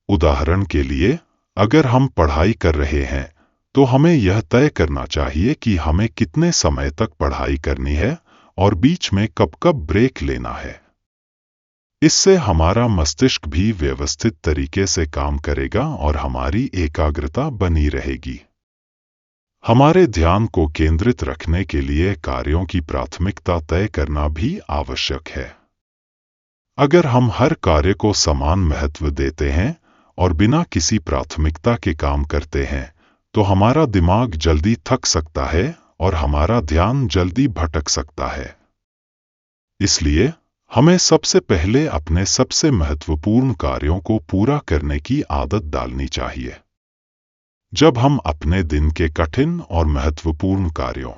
उदाहरण के लिए, अगर हम पढ़ाई कर रहे हैं तो हमें यह तय करना चाहिए कि हमें कितने समय तक पढ़ाई करनी है और बीच में कब कब ब्रेक लेना है। इससे हमारा मस्तिष्क भी व्यवस्थित तरीके से काम करेगा और हमारी एकाग्रता बनी रहेगी। हमारे ध्यान को केंद्रित रखने के लिए कार्यों की प्राथमिकता तय करना भी आवश्यक है। अगर हम हर कार्य को समान महत्व देते हैं और बिना किसी प्राथमिकता के काम करते हैं तो हमारा दिमाग जल्दी थक सकता है और हमारा ध्यान जल्दी भटक सकता है। इसलिए हमें सबसे पहले अपने सबसे महत्वपूर्ण कार्यों को पूरा करने की आदत डालनी चाहिए। जब हम अपने दिन के कठिन और महत्वपूर्ण कार्यों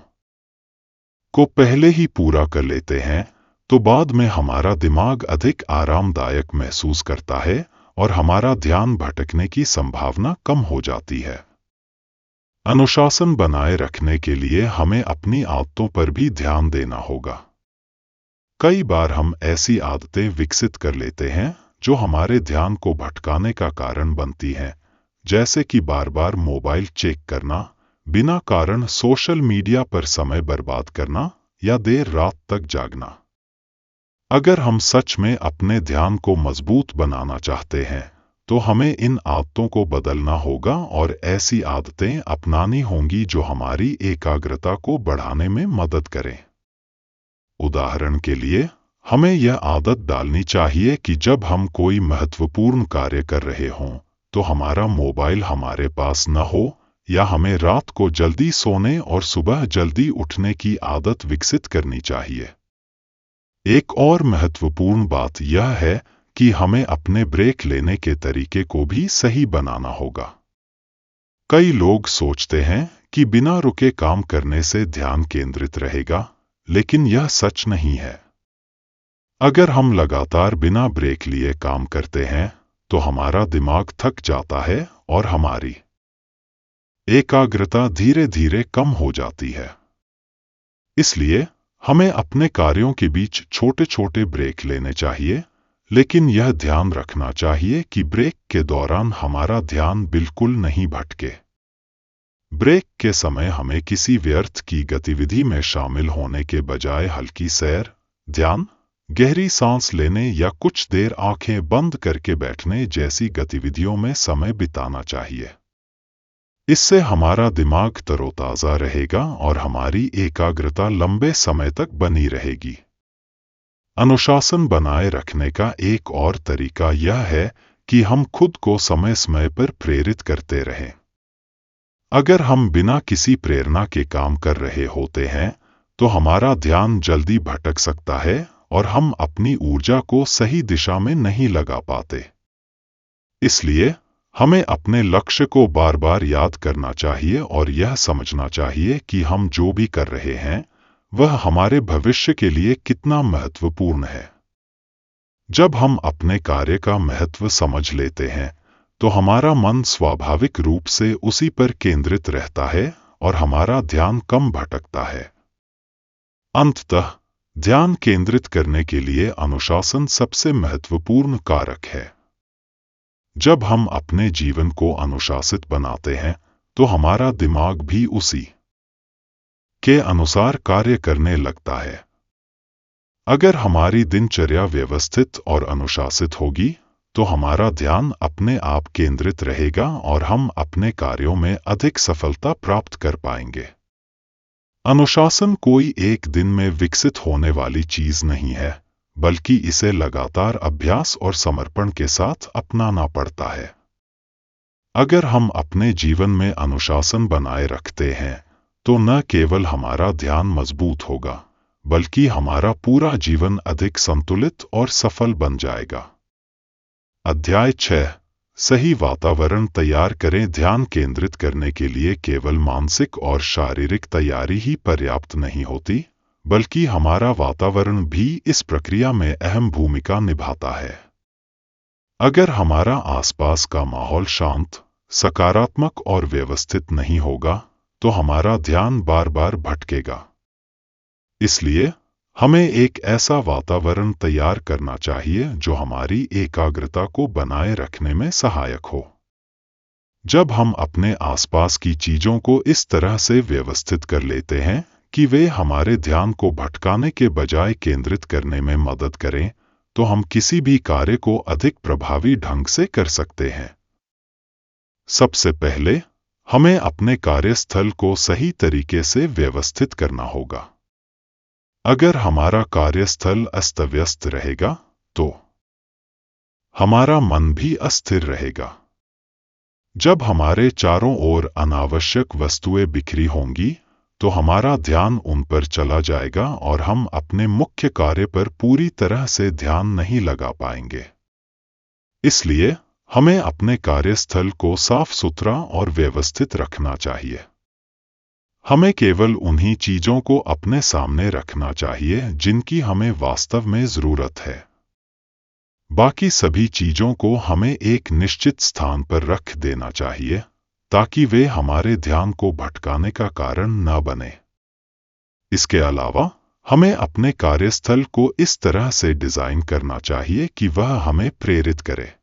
को पहले ही पूरा कर लेते हैं तो बाद में हमारा दिमाग अधिक आरामदायक महसूस करता है और हमारा ध्यान भटकने की संभावना कम हो जाती है। अनुशासन बनाए रखने के लिए हमें अपनी आदतों पर भी ध्यान देना होगा। कई बार हम ऐसी आदतें विकसित कर लेते हैं जो हमारे ध्यान को भटकाने का कारण बनती हैं, जैसे कि बार बार मोबाइल चेक करना, बिना कारण सोशल मीडिया पर समय बर्बाद करना या देर रात तक जागना। अगर हम सच में अपने ध्यान को मजबूत बनाना चाहते हैं तो हमें इन आदतों को बदलना होगा और ऐसी आदतें अपनानी होंगी जो हमारी एकाग्रता को बढ़ाने में मदद करें। उदाहरण के लिए, हमें यह आदत डालनी चाहिए कि जब हम कोई महत्वपूर्ण कार्य कर रहे हों तो हमारा मोबाइल हमारे पास न हो, या हमें रात को जल्दी सोने और सुबह जल्दी उठने की आदत विकसित करनी चाहिए। एक और महत्वपूर्ण बात यह है कि हमें अपने ब्रेक लेने के तरीके को भी सही बनाना होगा। कई लोग सोचते हैं कि बिना रुके काम करने से ध्यान केंद्रित रहेगा, लेकिन यह सच नहीं है। अगर हम लगातार बिना ब्रेक लिए काम करते हैं तो हमारा दिमाग थक जाता है और हमारी एकाग्रता धीरे धीरे कम हो जाती है। इसलिए हमें अपने कार्यों के बीच छोटे छोटे ब्रेक लेने चाहिए, लेकिन यह ध्यान रखना चाहिए कि ब्रेक के दौरान हमारा ध्यान बिल्कुल नहीं भटके। ब्रेक के समय हमें किसी व्यर्थ की गतिविधि में शामिल होने के बजाय हल्की सैर, ध्यान, गहरी सांस लेने या कुछ देर आंखें बंद करके बैठने जैसी गतिविधियों में समय बिताना चाहिए। इससे हमारा दिमाग तरोताजा रहेगा और हमारी एकाग्रता लंबे समय तक बनी रहेगी। अनुशासन बनाए रखने का एक और तरीका यह है कि हम खुद को समय समय पर प्रेरित करते रहें। अगर हम बिना किसी प्रेरणा के काम कर रहे होते हैं, तो हमारा ध्यान जल्दी भटक सकता है और हम अपनी ऊर्जा को सही दिशा में नहीं लगा पाते। इसलिए हमें अपने लक्ष्य को बार बार याद करना चाहिए और यह समझना चाहिए कि हम जो भी कर रहे हैं, वह हमारे भविष्य के लिए कितना महत्वपूर्ण है। जब हम अपने कार्य का महत्व समझ लेते हैं, तो हमारा मन स्वाभाविक रूप से उसी पर केंद्रित रहता है और हमारा ध्यान कम भटकता है। अंततः, ध्यान केंद्रित करने के लिए अनुशासन सबसे महत्वपूर्ण कारक है। जब हम अपने जीवन को अनुशासित बनाते हैं, तो हमारा दिमाग भी उसी के अनुसार कार्य करने लगता है। अगर हमारी दिनचर्या व्यवस्थित और अनुशासित होगी, तो हमारा ध्यान अपने आप केंद्रित रहेगा और हम अपने कार्यों में अधिक सफलता प्राप्त कर पाएंगे। अनुशासन कोई एक दिन में विकसित होने वाली चीज नहीं है, बल्कि इसे लगातार अभ्यास और समर्पण के साथ अपनाना पड़ता है। अगर हम अपने जीवन में अनुशासन बनाए रखते हैं, तो न केवल हमारा ध्यान मजबूत होगा, बल्कि हमारा पूरा जीवन अधिक संतुलित और सफल बन जाएगा। अध्याय 6: सही वातावरण तैयार करें। ध्यान केंद्रित करने के लिए केवल मानसिक और शारीरिक तैयारी ही पर्याप्त नहीं होती, बल्कि हमारा वातावरण भी इस प्रक्रिया में अहम भूमिका निभाता है। अगर हमारा आसपास का माहौल शांत, सकारात्मक और व्यवस्थित नहीं होगा, तो हमारा ध्यान बार बार भटकेगा। इसलिए हमें एक ऐसा वातावरण तैयार करना चाहिए जो हमारी एकाग्रता को बनाए रखने में सहायक हो। जब हम अपने आसपास की चीजों को इस तरह से व्यवस्थित कर लेते हैं कि वे हमारे ध्यान को भटकाने के बजाय केंद्रित करने में मदद करें, तो हम किसी भी कार्य को अधिक प्रभावी ढंग से कर सकते हैं। सबसे पहले हमें अपने कार्यस्थल को सही तरीके से व्यवस्थित करना होगा। अगर हमारा कार्यस्थल अस्त-व्यस्त रहेगा, तो हमारा मन भी अस्थिर रहेगा। जब हमारे चारों ओर अनावश्यक वस्तुएं बिखरी होंगी, तो हमारा ध्यान उन पर चला जाएगा और हम अपने मुख्य कार्य पर पूरी तरह से ध्यान नहीं लगा पाएंगे। इसलिए हमें अपने कार्यस्थल को साफ सुथरा और व्यवस्थित रखना चाहिए। हमें केवल उन्हीं चीजों को अपने सामने रखना चाहिए जिनकी हमें वास्तव में जरूरत है। बाकी सभी चीजों को हमें एक निश्चित स्थान पर रख देना चाहिए, ताकि वे हमारे ध्यान को भटकाने का कारण न बने। इसके अलावा हमें अपने कार्यस्थल को इस तरह से डिजाइन करना चाहिए कि वह हमें प्रेरित करे।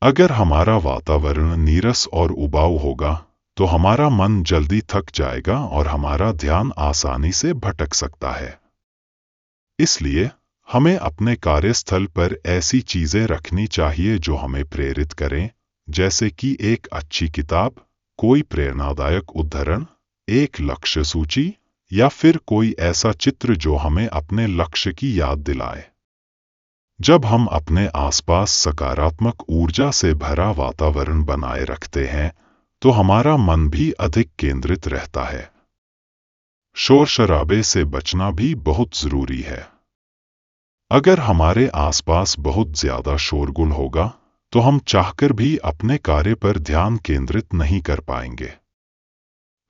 अगर हमारा वातावरण नीरस और उबाऊ होगा, तो हमारा मन जल्दी थक जाएगा और हमारा ध्यान आसानी से भटक सकता है। इसलिए हमें अपने कार्यस्थल पर ऐसी चीजें रखनी चाहिए जो हमें प्रेरित करें, जैसे कि एक अच्छी किताब, कोई प्रेरणादायक उद्धरण, एक लक्ष्य सूची या फिर कोई ऐसा चित्र जो हमें अपने लक्ष्य की याद दिलाए। जब हम अपने आसपास सकारात्मक ऊर्जा से भरा वातावरण बनाए रखते हैं, तो हमारा मन भी अधिक केंद्रित रहता है। शोर शराबे से बचना भी बहुत जरूरी है। अगर हमारे आसपास बहुत ज्यादा शोरगुल होगा, तो हम चाहकर भी अपने कार्य पर ध्यान केंद्रित नहीं कर पाएंगे।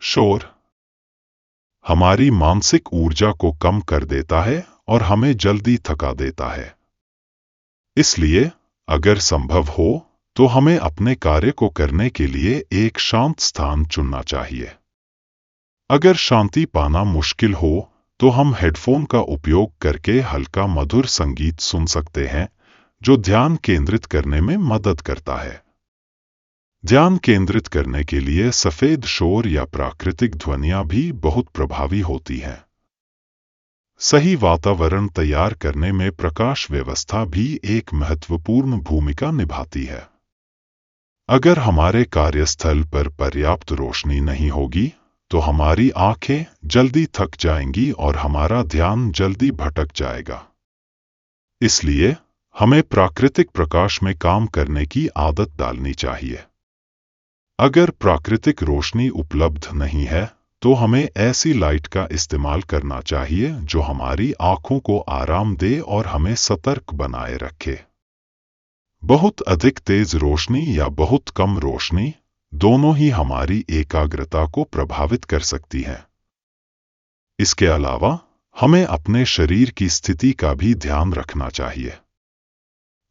शोर हमारी मानसिक ऊर्जा को कम कर देता है और हमें जल्दी थका देता है। इसलिए अगर संभव हो, तो हमें अपने कार्य को करने के लिए एक शांत स्थान चुनना चाहिए। अगर शांति पाना मुश्किल हो, तो हम हेडफोन का उपयोग करके हल्का मधुर संगीत सुन सकते हैं, जो ध्यान केंद्रित करने में मदद करता है। ध्यान केंद्रित करने के लिए सफेद शोर या प्राकृतिक ध्वनियां भी बहुत प्रभावी होती हैं। सही वातावरण तैयार करने में प्रकाश व्यवस्था भी एक महत्वपूर्ण भूमिका निभाती है। अगर हमारे कार्यस्थल पर पर्याप्त रोशनी नहीं होगी, तो हमारी आंखें जल्दी थक जाएंगी और हमारा ध्यान जल्दी भटक जाएगा। इसलिए हमें प्राकृतिक प्रकाश में काम करने की आदत डालनी चाहिए। अगर प्राकृतिक रोशनी उपलब्ध नहीं है, तो हमें ऐसी लाइट का इस्तेमाल करना चाहिए जो हमारी आंखों को आराम दे और हमें सतर्क बनाए रखे। बहुत अधिक तेज रोशनी या बहुत कम रोशनी, दोनों ही हमारी एकाग्रता को प्रभावित कर सकती है। इसके अलावा हमें अपने शरीर की स्थिति का भी ध्यान रखना चाहिए।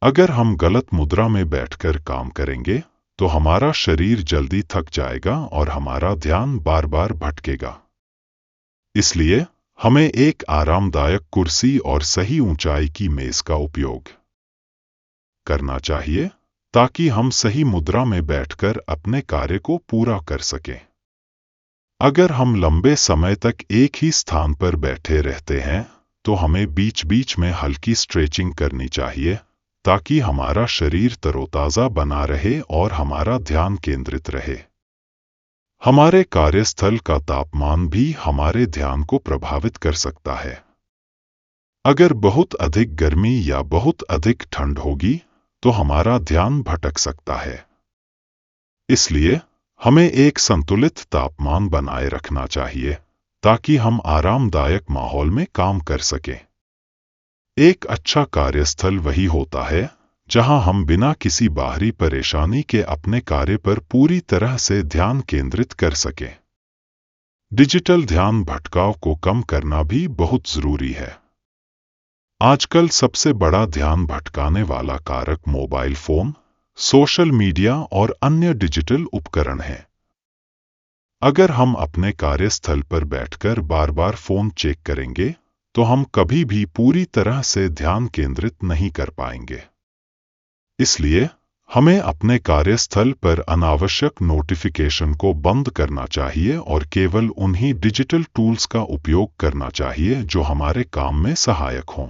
अगर हम गलत मुद्रा में बैठकर काम करेंगे, तो हमारा शरीर जल्दी थक जाएगा और हमारा ध्यान बार बार भटकेगा। इसलिए हमें एक आरामदायक कुर्सी और सही ऊंचाई की मेज का उपयोग करना चाहिए, ताकि हम सही मुद्रा में बैठकर अपने कार्य को पूरा कर सकें। अगर हम लंबे समय तक एक ही स्थान पर बैठे रहते हैं, तो हमें बीच बीच में हल्की स्ट्रेचिंग करनी चाहिए, ताकि हमारा शरीर तरोताजा बना रहे और हमारा ध्यान केंद्रित रहे। हमारे कार्यस्थल का तापमान भी हमारे ध्यान को प्रभावित कर सकता है। अगर बहुत अधिक गर्मी या बहुत अधिक ठंड होगी, तो हमारा ध्यान भटक सकता है। इसलिए हमें एक संतुलित तापमान बनाए रखना चाहिए, ताकि हम आरामदायक माहौल में काम कर सकें। एक अच्छा कार्यस्थल वही होता है जहां हम बिना किसी बाहरी परेशानी के अपने कार्य पर पूरी तरह से ध्यान केंद्रित कर सकें। डिजिटल ध्यान भटकाव को कम करना भी बहुत जरूरी है। आजकल सबसे बड़ा ध्यान भटकाने वाला कारक मोबाइल फोन, सोशल मीडिया और अन्य डिजिटल उपकरण हैं। अगर हम अपने कार्यस्थल पर बैठकर बार बार फोन चेक करेंगे, तो हम कभी भी पूरी तरह से ध्यान केंद्रित नहीं कर पाएंगे। इसलिए हमें अपने कार्यस्थल पर अनावश्यक नोटिफिकेशन को बंद करना चाहिए और केवल उन्हीं डिजिटल टूल्स का उपयोग करना चाहिए जो हमारे काम में सहायक हों।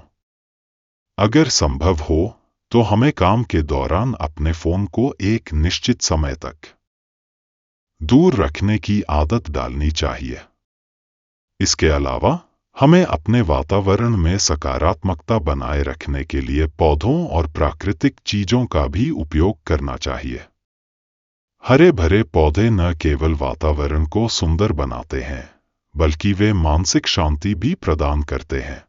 अगर संभव हो, तो हमें काम के दौरान अपने फोन को एक निश्चित समय तक दूर रखने की आदत डालनी चाहिए। इसके अलावा हमें अपने वातावरण में सकारात्मकता बनाए रखने के लिए पौधों और प्राकृतिक चीजों का भी उपयोग करना चाहिए। हरे भरे पौधे न केवल वातावरण को सुंदर बनाते हैं, बल्कि वे मानसिक शांति भी प्रदान करते हैं।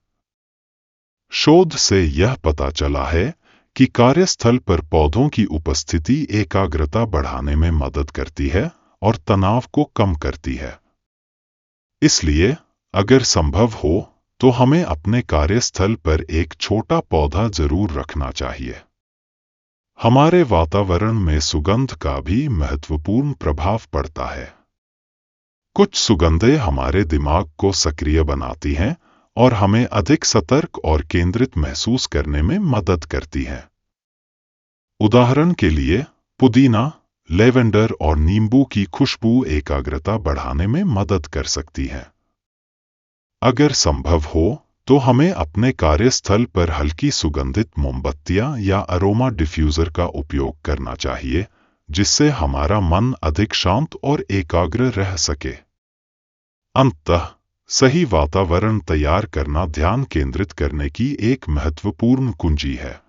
शोध से यह पता चला है कि कार्यस्थल पर पौधों की उपस्थिति एकाग्रता बढ़ाने में मदद करती है और तनाव को कम करती है। इसलिए अगर संभव हो, तो हमें अपने कार्यस्थल पर एक छोटा पौधा जरूर रखना चाहिए। हमारे वातावरण में सुगंध का भी महत्वपूर्ण प्रभाव पड़ता है। कुछ सुगंधें हमारे दिमाग को सक्रिय बनाती हैं और हमें अधिक सतर्क और केंद्रित महसूस करने में मदद करती हैं। उदाहरण के लिए, पुदीना, लेवेंडर और नींबू की खुशबू एकाग्रता बढ़ाने में मदद कर सकती है। अगर संभव हो, तो हमें अपने कार्यस्थल पर हल्की सुगंधित मोमबत्तियां या अरोमा डिफ्यूजर का उपयोग करना चाहिए, जिससे हमारा मन अधिक शांत और एकाग्र रह सके। अंततः सही वातावरण तैयार करना ध्यान केंद्रित करने की एक महत्वपूर्ण कुंजी है।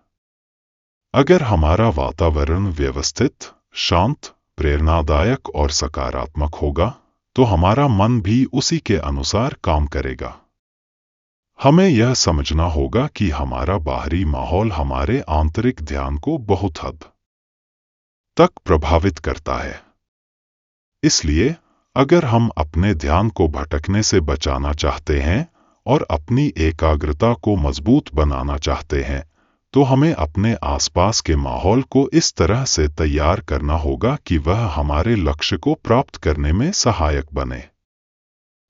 अगर हमारा वातावरण व्यवस्थित, शांत, प्रेरणादायक और सकारात्मक होगा, तो हमारा मन भी उसी के अनुसार काम करेगा। हमें यह समझना होगा कि हमारा बाहरी माहौल हमारे आंतरिक ध्यान को बहुत हद तक प्रभावित करता है। इसलिए अगर हम अपने ध्यान को भटकने से बचाना चाहते हैं और अपनी एकाग्रता को मजबूत बनाना चाहते हैं, तो हमें अपने आसपास के माहौल को इस तरह से तैयार करना होगा कि वह हमारे लक्ष्य को प्राप्त करने में सहायक बने।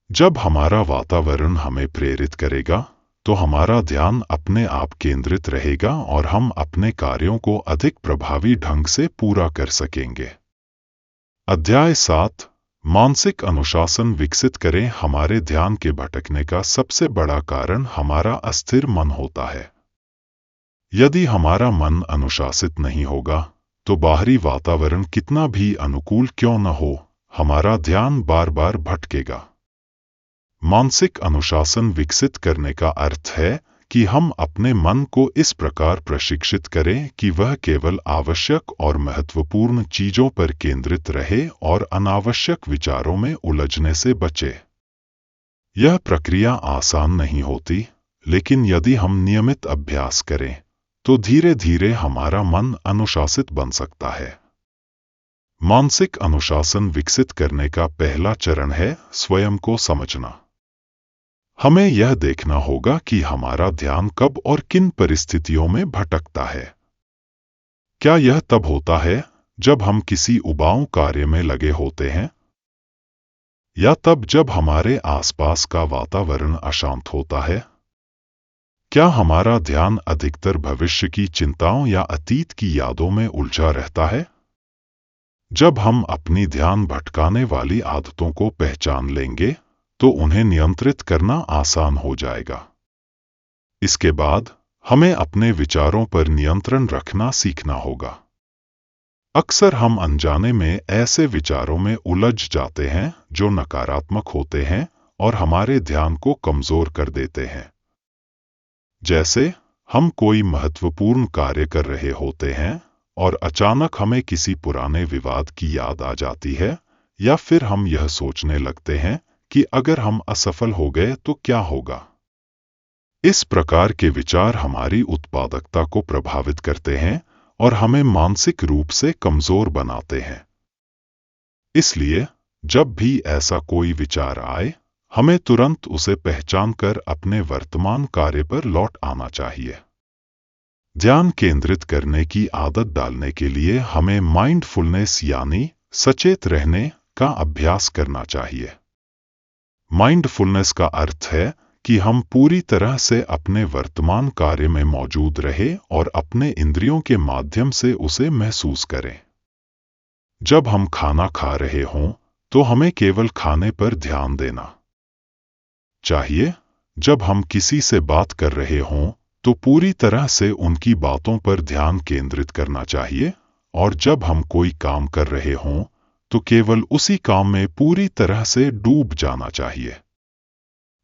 जब हमारा वातावरण हमें प्रेरित करेगा, तो तो हमारा ध्यान अपने आप केंद्रित रहेगा और हम अपने कार्यों को अधिक प्रभावी ढंग से पूरा कर सकेंगे। अध्याय 7 मानसिक अनुशासन विकसित करें। हमारे ध्यान के भटकने का सबसे बड़ा कारण हमारा अस्थिर मन होता है। यदि हमारा मन अनुशासित नहीं होगा, तो बाहरी वातावरण कितना भी अनुकूल क्यों न हो, हमारा ध्यान बार बार भटकेगा। मानसिक अनुशासन विकसित करने का अर्थ है कि हम अपने मन को इस प्रकार प्रशिक्षित करें कि वह केवल आवश्यक और महत्वपूर्ण चीजों पर केंद्रित रहे और अनावश्यक विचारों में उलझने से बचे। यह प्रक्रिया आसान नहीं होती, लेकिन यदि हम नियमित अभ्यास करें, तो धीरे धीरे हमारा मन अनुशासित बन सकता है। मानसिक अनुशासन विकसित करने का पहला चरण है स्वयं को समझना। हमें यह देखना होगा कि हमारा ध्यान कब और किन परिस्थितियों में भटकता है। क्या यह तब होता है जब हम किसी उबाऊ कार्य में लगे होते हैं, या तब जब हमारे आसपास का वातावरण अशांत होता है? क्या हमारा ध्यान अधिकतर भविष्य की चिंताओं या अतीत की यादों में उलझा रहता है? जब हम अपनी ध्यान भटकाने वाली आदतों को पहचान लेंगे, तो उन्हें नियंत्रित करना आसान हो जाएगा। इसके बाद हमें अपने विचारों पर नियंत्रण रखना सीखना होगा। अक्सर हम अनजाने में ऐसे विचारों में उलझ जाते हैं जो नकारात्मक होते हैं और हमारे ध्यान को कमजोर कर देते हैं। जैसे हम कोई महत्वपूर्ण कार्य कर रहे होते हैं और अचानक हमें किसी पुराने विवाद की याद आ जाती है, या फिर हम यह सोचने लगते हैं कि अगर हम असफल हो गए तो क्या होगा। इस प्रकार के विचार हमारी उत्पादकता को प्रभावित करते हैं और हमें मानसिक रूप से कमजोर बनाते हैं। इसलिए जब भी ऐसा कोई विचार आए, हमें तुरंत उसे पहचानकर अपने वर्तमान कार्य पर लौट आना चाहिए। ध्यान केंद्रित करने की आदत डालने के लिए हमें माइंडफुलनेस यानी सचेत रहने का अभ्यास करना चाहिए। माइंडफुलनेस का अर्थ है कि हम पूरी तरह से अपने वर्तमान कार्य में मौजूद रहे और अपने इंद्रियों के माध्यम से उसे महसूस करें। जब हम खाना खा रहे हों, तो हमें केवल खाने पर ध्यान देना चाहिए। जब हम किसी से बात कर रहे हों, तो पूरी तरह से उनकी बातों पर ध्यान केंद्रित करना चाहिए, और जब हम कोई काम कर रहे हों, तो केवल उसी काम में पूरी तरह से डूब जाना चाहिए।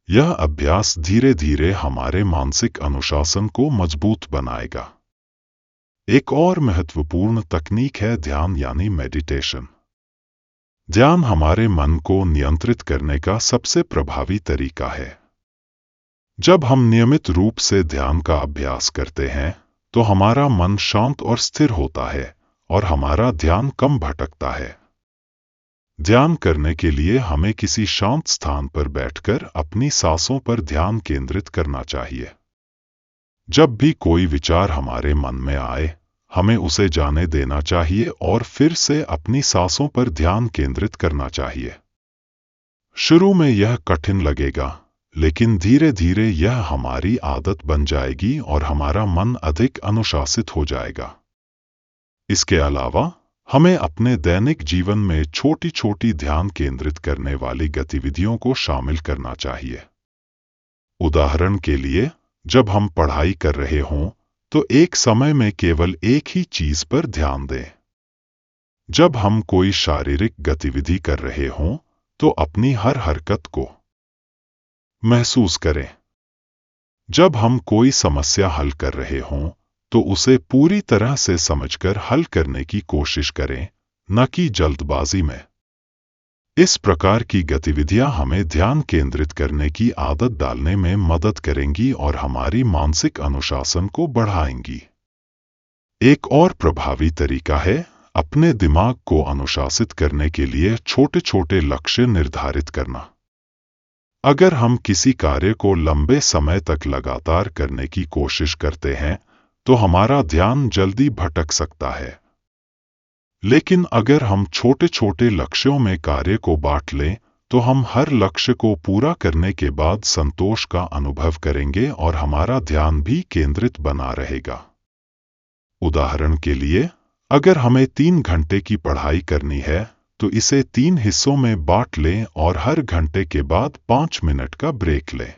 यह अभ्यास धीरे धीरे हमारे मानसिक अनुशासन को मजबूत बनाएगा। एक और महत्वपूर्ण तकनीक है ध्यान यानी मेडिटेशन। ध्यान हमारे मन को नियंत्रित करने का सबसे प्रभावी तरीका है। जब हम नियमित रूप से ध्यान का अभ्यास करते हैं, तो हमारा मन शांत और स्थिर होता है और हमारा ध्यान कम भटकता है। ध्यान करने के लिए हमें किसी शांत स्थान पर बैठकर अपनी सांसों पर ध्यान केंद्रित करना चाहिए। जब भी कोई विचार हमारे मन में आए, हमें उसे जाने देना चाहिए और फिर से अपनी सांसों पर ध्यान केंद्रित करना चाहिए। शुरू में यह कठिन लगेगा, लेकिन धीरे धीरे यह हमारी आदत बन जाएगी और हमारा मन अधिक अनुशासित हो जाएगा। इसके अलावा हमें अपने दैनिक जीवन में छोटी छोटी ध्यान केंद्रित करने वाली गतिविधियों को शामिल करना चाहिए। उदाहरण के लिए, जब हम पढ़ाई कर रहे हों, तो एक समय में केवल एक ही चीज पर ध्यान दें। जब हम कोई शारीरिक गतिविधि कर रहे हों, तो अपनी हर हरकत को महसूस करें। जब हम कोई समस्या हल कर रहे हों, तो उसे पूरी तरह से समझकर हल करने की कोशिश करें, न कि जल्दबाजी में। इस प्रकार की गतिविधियां हमें ध्यान केंद्रित करने की आदत डालने में मदद करेंगी और हमारी मानसिक अनुशासन को बढ़ाएंगी। एक और प्रभावी तरीका है अपने दिमाग को अनुशासित करने के लिए छोटे छोटे लक्ष्य निर्धारित करना। अगर हम किसी कार्य को लंबे समय तक लगातार करने की कोशिश करते हैं, तो हमारा ध्यान जल्दी भटक सकता है। लेकिन अगर हम छोटे छोटे लक्ष्यों में कार्य को बांट लें, तो तो हम हर लक्ष्य को पूरा करने के बाद संतोष का अनुभव करेंगे और हमारा ध्यान भी केंद्रित बना रहेगा। उदाहरण के लिए, अगर हमें 3 घंटे की पढ़ाई करनी है, तो इसे 3 हिस्सों में बांट लें और हर घंटे के बाद 5 मिनट का ब्रेक लें।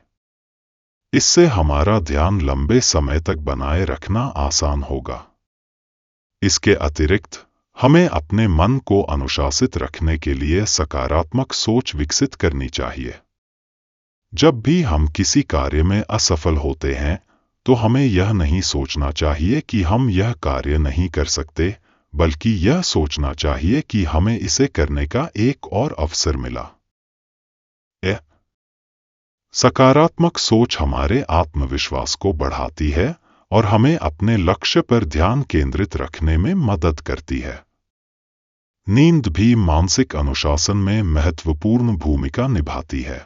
इससे हमारा ध्यान लंबे समय तक बनाए रखना आसान होगा। इसके अतिरिक्त हमें अपने मन को अनुशासित रखने के लिए सकारात्मक सोच विकसित करनी चाहिए। जब भी हम किसी कार्य में असफल होते हैं, तो हमें यह नहीं सोचना चाहिए कि हम यह कार्य नहीं कर सकते, बल्कि यह सोचना चाहिए कि हमें इसे करने का एक और अवसर मिला। सकारात्मक सोच हमारे आत्मविश्वास को बढ़ाती है और हमें अपने लक्ष्य पर ध्यान केंद्रित रखने में मदद करती है। नींद भी मानसिक अनुशासन में महत्वपूर्ण भूमिका निभाती है।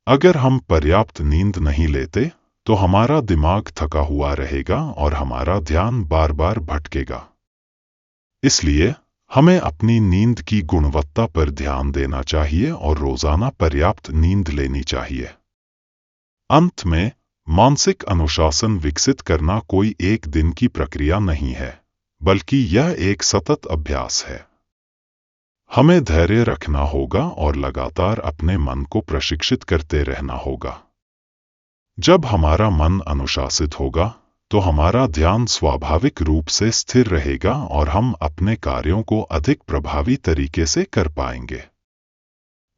अगर हम पर्याप्त नींद नहीं लेते, तो हमारा दिमाग थका हुआ रहेगा और हमारा ध्यान बार बार भटकेगा। इसलिए हमें अपनी नींद की गुणवत्ता पर ध्यान देना चाहिए और रोजाना पर्याप्त नींद लेनी चाहिए। अंत में, मानसिक अनुशासन विकसित करना कोई एक दिन की प्रक्रिया नहीं है, बल्कि यह एक सतत अभ्यास है। हमें धैर्य रखना होगा और लगातार अपने मन को प्रशिक्षित करते रहना होगा। जब हमारा मन अनुशासित होगा, तो हमारा ध्यान स्वाभाविक रूप से स्थिर रहेगा और हम अपने कार्यों को अधिक प्रभावी तरीके से कर पाएंगे।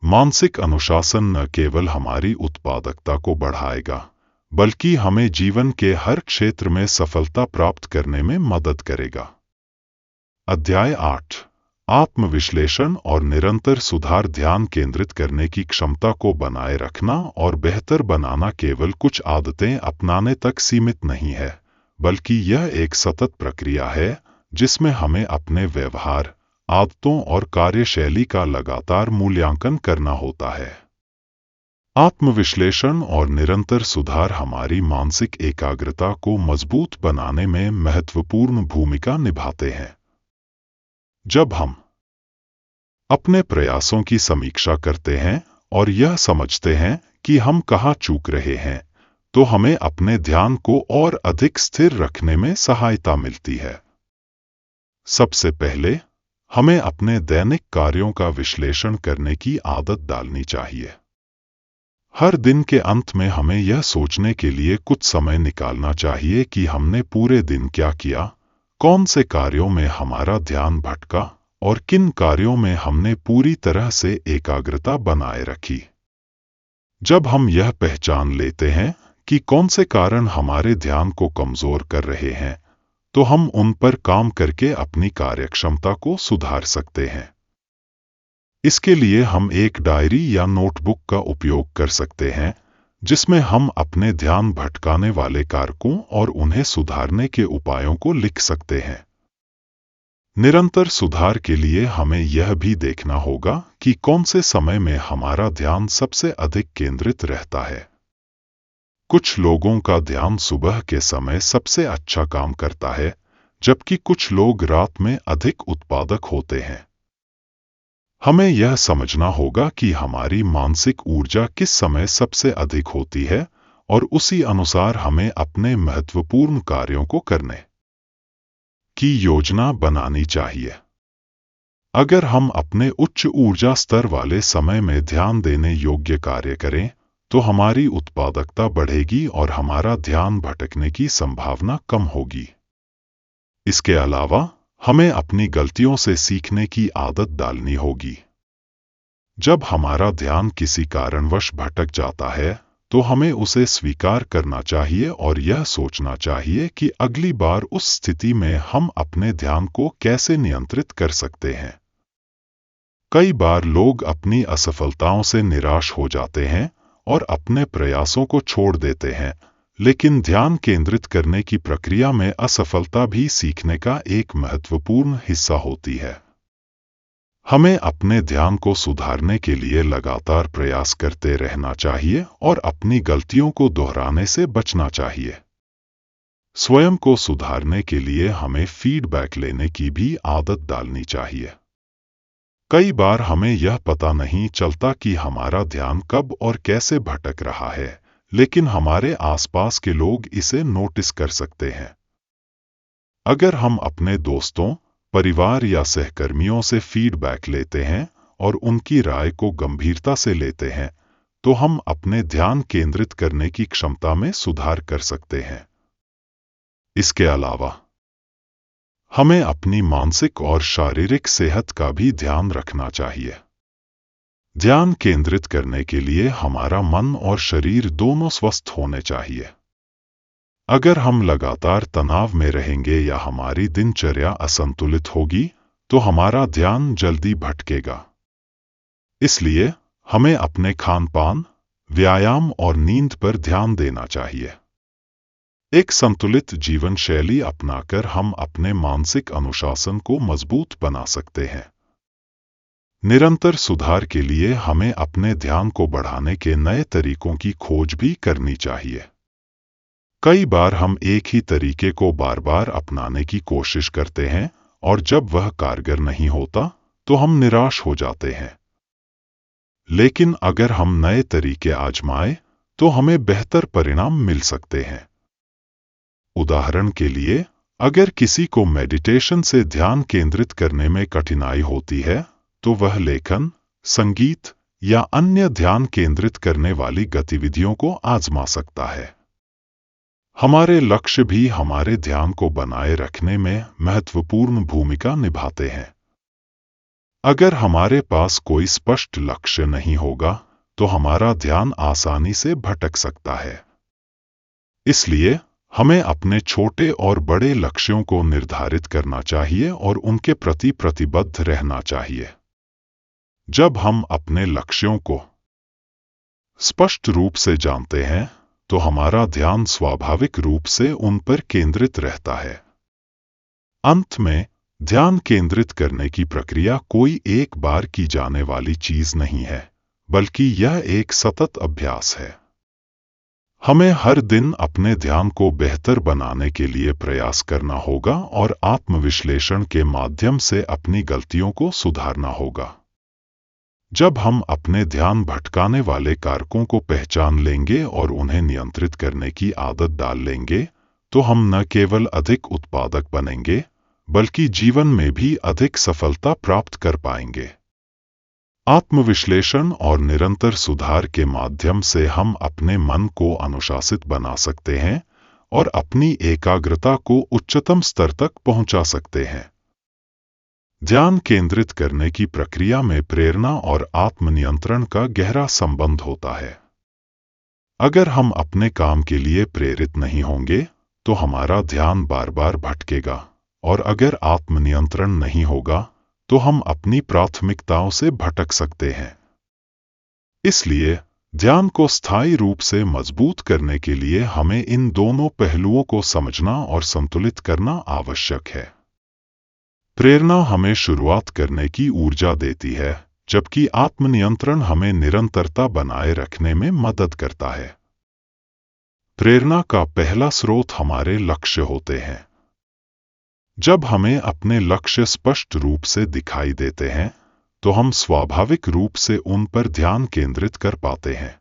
मानसिक अनुशासन न केवल हमारी उत्पादकता को बढ़ाएगा, बल्कि हमें जीवन के हर क्षेत्र में सफलता प्राप्त करने में मदद करेगा। अध्याय 8, आत्मविश्लेषण और निरंतर सुधार। ध्यान केंद्रित करने की क्षमता को बनाए रखना और बेहतर बनाना केवल कुछ आदतें अपनाने तक सीमित नहीं है, बल्कि यह एक सतत प्रक्रिया है जिसमें हमें अपने व्यवहार, आदतों और कार्यशैली का लगातार मूल्यांकन करना होता है। आत्मविश्लेषण और निरंतर सुधार हमारी मानसिक एकाग्रता को मजबूत बनाने में महत्वपूर्ण भूमिका निभाते हैं। जब हम अपने प्रयासों की समीक्षा करते हैं और यह समझते हैं कि हम कहाँ चूक रहे हैं, तो हमें अपने ध्यान को और अधिक स्थिर रखने में सहायता मिलती है। सबसे पहले, हमें अपने दैनिक कार्यों का विश्लेषण करने की आदत डालनी चाहिए। हर दिन के अंत में हमें यह सोचने के लिए कुछ समय निकालना चाहिए कि हमने पूरे दिन क्या किया, कौन से कार्यों में हमारा ध्यान भटका और किन कार्यों में हमने पूरी तरह से एकाग्रता बनाए रखी। जब हम यह पहचान लेते हैं कि कौन से कारण हमारे ध्यान को कमजोर कर रहे हैं, तो हम उन पर काम करके अपनी कार्यक्षमता को सुधार सकते हैं। इसके लिए हम एक डायरी या नोटबुक का उपयोग कर सकते हैं, जिसमें हम अपने ध्यान भटकाने वाले कारकों और उन्हें सुधारने के उपायों को लिख सकते हैं। निरंतर सुधार के लिए हमें यह भी देखना होगा कि कौन से समय में हमारा ध्यान सबसे अधिक केंद्रित रहता है। कुछ लोगों का ध्यान सुबह के समय सबसे अच्छा काम करता है, जबकि कुछ लोग रात में अधिक उत्पादक होते हैं। हमें यह समझना होगा कि हमारी मानसिक ऊर्जा किस समय सबसे अधिक होती है और उसी अनुसार हमें अपने महत्वपूर्ण कार्यों को करने की योजना बनानी चाहिए। अगर हम अपने उच्च ऊर्जा स्तर वाले समय में ध्यान देने योग्य कार्य करें, तो हमारी उत्पादकता बढ़ेगी और हमारा ध्यान भटकने की संभावना कम होगी। इसके अलावा हमें अपनी गलतियों से सीखने की आदत डालनी होगी। जब हमारा ध्यान किसी कारणवश भटक जाता है, तो हमें उसे स्वीकार करना चाहिए और यह सोचना चाहिए कि अगली बार उस स्थिति में हम अपने ध्यान को कैसे नियंत्रित कर सकते हैं। कई बार लोग अपनी असफलताओं से निराश हो जाते हैं और अपने प्रयासों को छोड़ देते हैं, लेकिन ध्यान केंद्रित करने की प्रक्रिया में असफलता भी सीखने का एक महत्वपूर्ण हिस्सा होती है। हमें अपने ध्यान को सुधारने के लिए लगातार प्रयास करते रहना चाहिए और अपनी गलतियों को दोहराने से बचना चाहिए। स्वयं को सुधारने के लिए हमें फीडबैक लेने की भी आदत डालनी चाहिए। कई बार हमें यह पता नहीं चलता कि हमारा ध्यान कब और कैसे भटक रहा है, लेकिन हमारे आसपास के लोग इसे नोटिस कर सकते हैं। अगर हम अपने दोस्तों, परिवार या सहकर्मियों से फीडबैक लेते हैं और उनकी राय को गंभीरता से लेते हैं, तो हम अपने ध्यान केंद्रित करने की क्षमता में सुधार कर सकते हैं। इसके अलावा हमें अपनी मानसिक और शारीरिक सेहत का भी ध्यान रखना चाहिए। ध्यान केंद्रित करने के लिए हमारा मन और शरीर दोनों स्वस्थ होने चाहिए। अगर हम लगातार तनाव में रहेंगे या हमारी दिनचर्या असंतुलित होगी, तो हमारा ध्यान जल्दी भटकेगा। इसलिए हमें अपने खान-पान, व्यायाम और नींद पर ध्यान देना चाहिए। एक संतुलित जीवन शैली अपनाकर हम अपने मानसिक अनुशासन को मजबूत बना सकते हैं। निरंतर सुधार के लिए हमें अपने ध्यान को बढ़ाने के नए तरीकों की खोज भी करनी चाहिए। कई बार हम एक ही तरीके को बार-बार अपनाने की कोशिश करते हैं और जब वह कारगर नहीं होता, तो हम निराश हो जाते हैं। लेकिन अगर हम नए तरीके आजमाएं, तो हमें बेहतर परिणाम मिल सकते हैं। उदाहरण के लिए, अगर किसी को मेडिटेशन से ध्यान केंद्रित करने में कठिनाई होती है, तो वह लेखन, संगीत या अन्य ध्यान केंद्रित करने वाली गतिविधियों को आजमा सकता है। हमारे लक्ष्य भी हमारे ध्यान को बनाए रखने में महत्वपूर्ण भूमिका निभाते हैं। अगर हमारे पास कोई स्पष्ट लक्ष्य नहीं होगा, तो हमारा ध्यान आसानी से भटक सकता है। इसलिए हमें अपने छोटे और बड़े लक्ष्यों को निर्धारित करना चाहिए और उनके प्रति प्रतिबद्ध रहना चाहिए। जब हम अपने लक्ष्यों को स्पष्ट रूप से जानते हैं, तो हमारा ध्यान स्वाभाविक रूप से उन पर केंद्रित रहता है। अंत में, ध्यान केंद्रित करने की प्रक्रिया कोई एक बार की जाने वाली चीज नहीं है, बल्कि यह एक सतत अभ्यास है। हमें हर दिन अपने ध्यान को बेहतर बनाने के लिए प्रयास करना होगा और आत्मविश्लेषण के माध्यम से अपनी गलतियों को सुधारना होगा। जब हम अपने ध्यान भटकाने वाले कारकों को पहचान लेंगे और उन्हें नियंत्रित करने की आदत डाल लेंगे, तो हम न केवल अधिक उत्पादक बनेंगे, बल्कि जीवन में भी अधिक सफलता प्राप्त कर पाएंगे। आत्मविश्लेषण और निरंतर सुधार के माध्यम से हम अपने मन को अनुशासित बना सकते हैं और अपनी एकाग्रता को उच्चतम स्तर तक पहुंचा सकते हैं। ध्यान केंद्रित करने की प्रक्रिया में प्रेरणा और आत्मनियंत्रण का गहरा संबंध होता है। अगर हम अपने काम के लिए प्रेरित नहीं होंगे, तो हमारा ध्यान बार-बार भटकेगा, और अगर आत्मनियंत्रण नहीं होगा, तो हम अपनी प्राथमिकताओं से भटक सकते हैं। इसलिए ध्यान को स्थायी रूप से मजबूत करने के लिए हमें इन दोनों पहलुओं को समझना और संतुलित करना आवश्यक है। प्रेरणा हमें शुरुआत करने की ऊर्जा देती है, जबकि आत्मनियंत्रण हमें निरंतरता बनाए रखने में मदद करता है। प्रेरणा का पहला स्रोत हमारे लक्ष्य होते हैं। जब हमें अपने लक्ष्य स्पष्ट रूप से दिखाई देते हैं, तो हम स्वाभाविक रूप से उन पर ध्यान केंद्रित कर पाते हैं।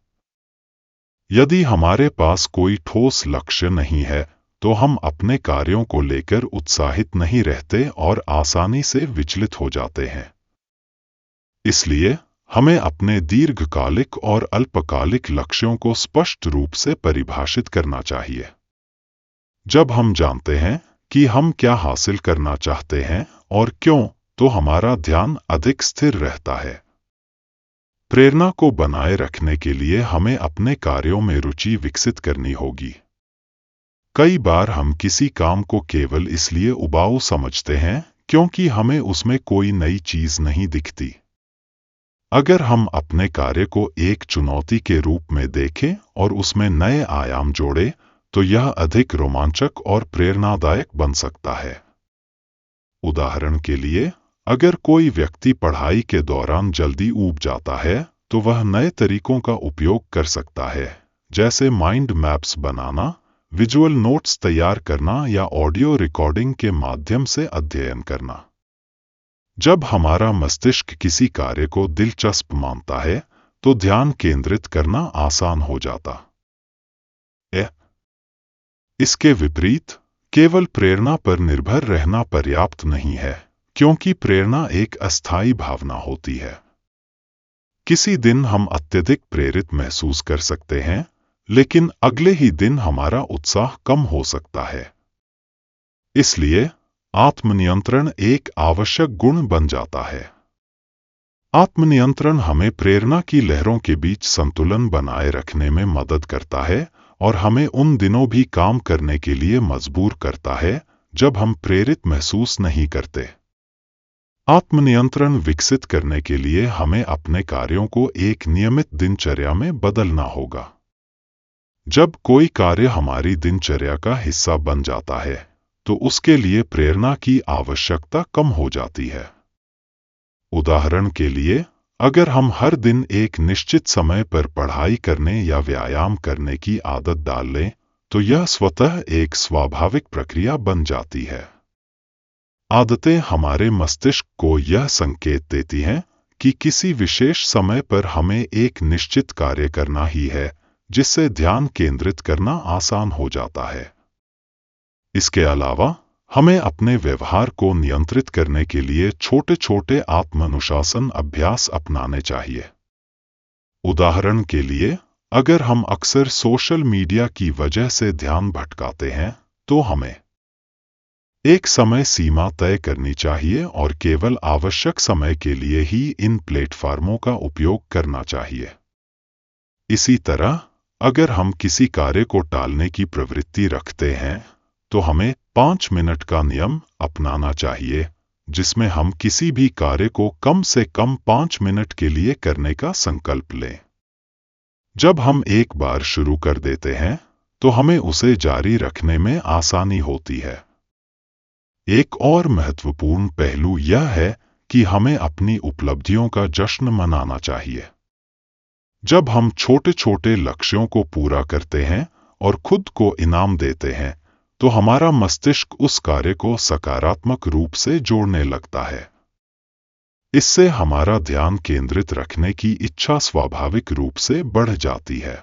यदि हमारे पास कोई ठोस लक्ष्य नहीं है, तो हम अपने कार्यों को लेकर उत्साहित नहीं रहते और आसानी से विचलित हो जाते हैं। इसलिए हमें अपने दीर्घकालिक और अल्पकालिक लक्ष्यों को स्पष्ट रूप से परिभाषित करना चाहिए। जब हम जानते हैं कि हम क्या हासिल करना चाहते हैं और क्यों, तो हमारा ध्यान अधिक स्थिर रहता है। प्रेरणा को बनाए रखने के लिए हमें अपने कार्यों में रुचि विकसित करनी होगी। कई बार हम किसी काम को केवल इसलिए उबाऊ समझते हैं क्योंकि हमें उसमें कोई नई चीज नहीं दिखती। अगर हम अपने कार्य को एक चुनौती के रूप में देखें और उसमें नए आयाम जोड़ें, तो यह अधिक रोमांचक और प्रेरणादायक बन सकता है। उदाहरण के लिए, अगर कोई व्यक्ति पढ़ाई के दौरान जल्दी ऊब जाता है, तो वह नए तरीकों का उपयोग कर सकता है, जैसे माइंड मैप्स बनाना, विजुअल नोट्स तैयार करना या ऑडियो रिकॉर्डिंग के माध्यम से अध्ययन करना। जब हमारा मस्तिष्क किसी कार्य को दिलचस्प मानता है तो ध्यान केंद्रित करना आसान हो जाता है। इसके विपरीत केवल प्रेरणा पर निर्भर रहना पर्याप्त नहीं है, क्योंकि प्रेरणा एक अस्थायी भावना होती है। किसी दिन हम अत्यधिक प्रेरित महसूस कर सकते हैं, लेकिन अगले ही दिन हमारा उत्साह कम हो सकता है। इसलिए आत्मनियंत्रण एक आवश्यक गुण बन जाता है। आत्मनियंत्रण हमें प्रेरणा की लहरों के बीच संतुलन बनाए रखने में मदद करता है और हमें उन दिनों भी काम करने के लिए मजबूर करता है जब हम प्रेरित महसूस नहीं करते। आत्मनियंत्रण विकसित करने के लिए हमें अपने कार्यों को एक नियमित दिनचर्या में बदलना होगा। जब कोई कार्य हमारी दिनचर्या का हिस्सा बन जाता है, तो उसके लिए प्रेरणा की आवश्यकता कम हो जाती है। उदाहरण के लिए, अगर हम हर दिन एक निश्चित समय पर पढ़ाई करने या व्यायाम करने की आदत डाल लें, तो यह स्वतः एक स्वाभाविक प्रक्रिया बन जाती है। आदतें हमारे मस्तिष्क को यह संकेत देती हैं कि किसी विशेष समय पर हमें एक निश्चित कार्य करना ही है, जिससे ध्यान केंद्रित करना आसान हो जाता है। इसके अलावा हमें अपने व्यवहार को नियंत्रित करने के लिए छोटे छोटे आत्मानुशासन अभ्यास अपनाने चाहिए। उदाहरण के लिए, अगर हम अक्सर सोशल मीडिया की वजह से ध्यान भटकाते हैं, तो हमें एक समय सीमा तय करनी चाहिए और केवल आवश्यक समय के लिए ही इन प्लेटफॉर्मों का उपयोग करना चाहिए। इसी तरह, अगर हम किसी कार्य को टालने की प्रवृत्ति रखते हैं, तो हमें 5 मिनट का नियम अपनाना चाहिए, जिसमें हम किसी भी कार्य को कम से कम 5 मिनट के लिए करने का संकल्प लें। जब हम एक बार शुरू कर देते हैं, तो हमें उसे जारी रखने में आसानी होती है। एक और महत्वपूर्ण पहलू यह है कि हमें अपनी उपलब्धियों का जश्न मनाना चाहिए। जब हम छोटे छोटे लक्ष्यों को पूरा करते हैं और खुद को इनाम देते हैं, तो हमारा मस्तिष्क उस कार्य को सकारात्मक रूप से जोड़ने लगता है। इससे हमारा ध्यान केंद्रित रखने की इच्छा स्वाभाविक रूप से बढ़ जाती है।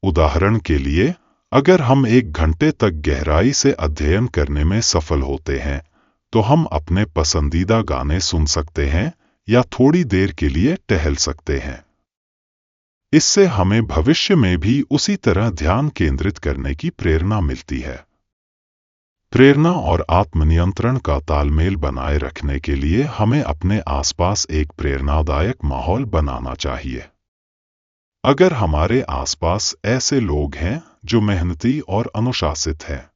उदाहरण के लिए, अगर हम 1 घंटे तक गहराई से अध्ययन करने में सफल होते हैं, तो हम अपने पसंदीदा गाने सुन सकते हैं या थोड़ी देर के लिए टहल सकते हैं। इससे हमें भविष्य में भी उसी तरह ध्यान केंद्रित करने की प्रेरणा मिलती है। प्रेरणा और आत्मनियंत्रण का तालमेल बनाए रखने के लिए हमें अपने आसपास एक प्रेरणादायक माहौल बनाना चाहिए। अगर हमारे आसपास ऐसे लोग हैं जो मेहनती और अनुशासित हैं,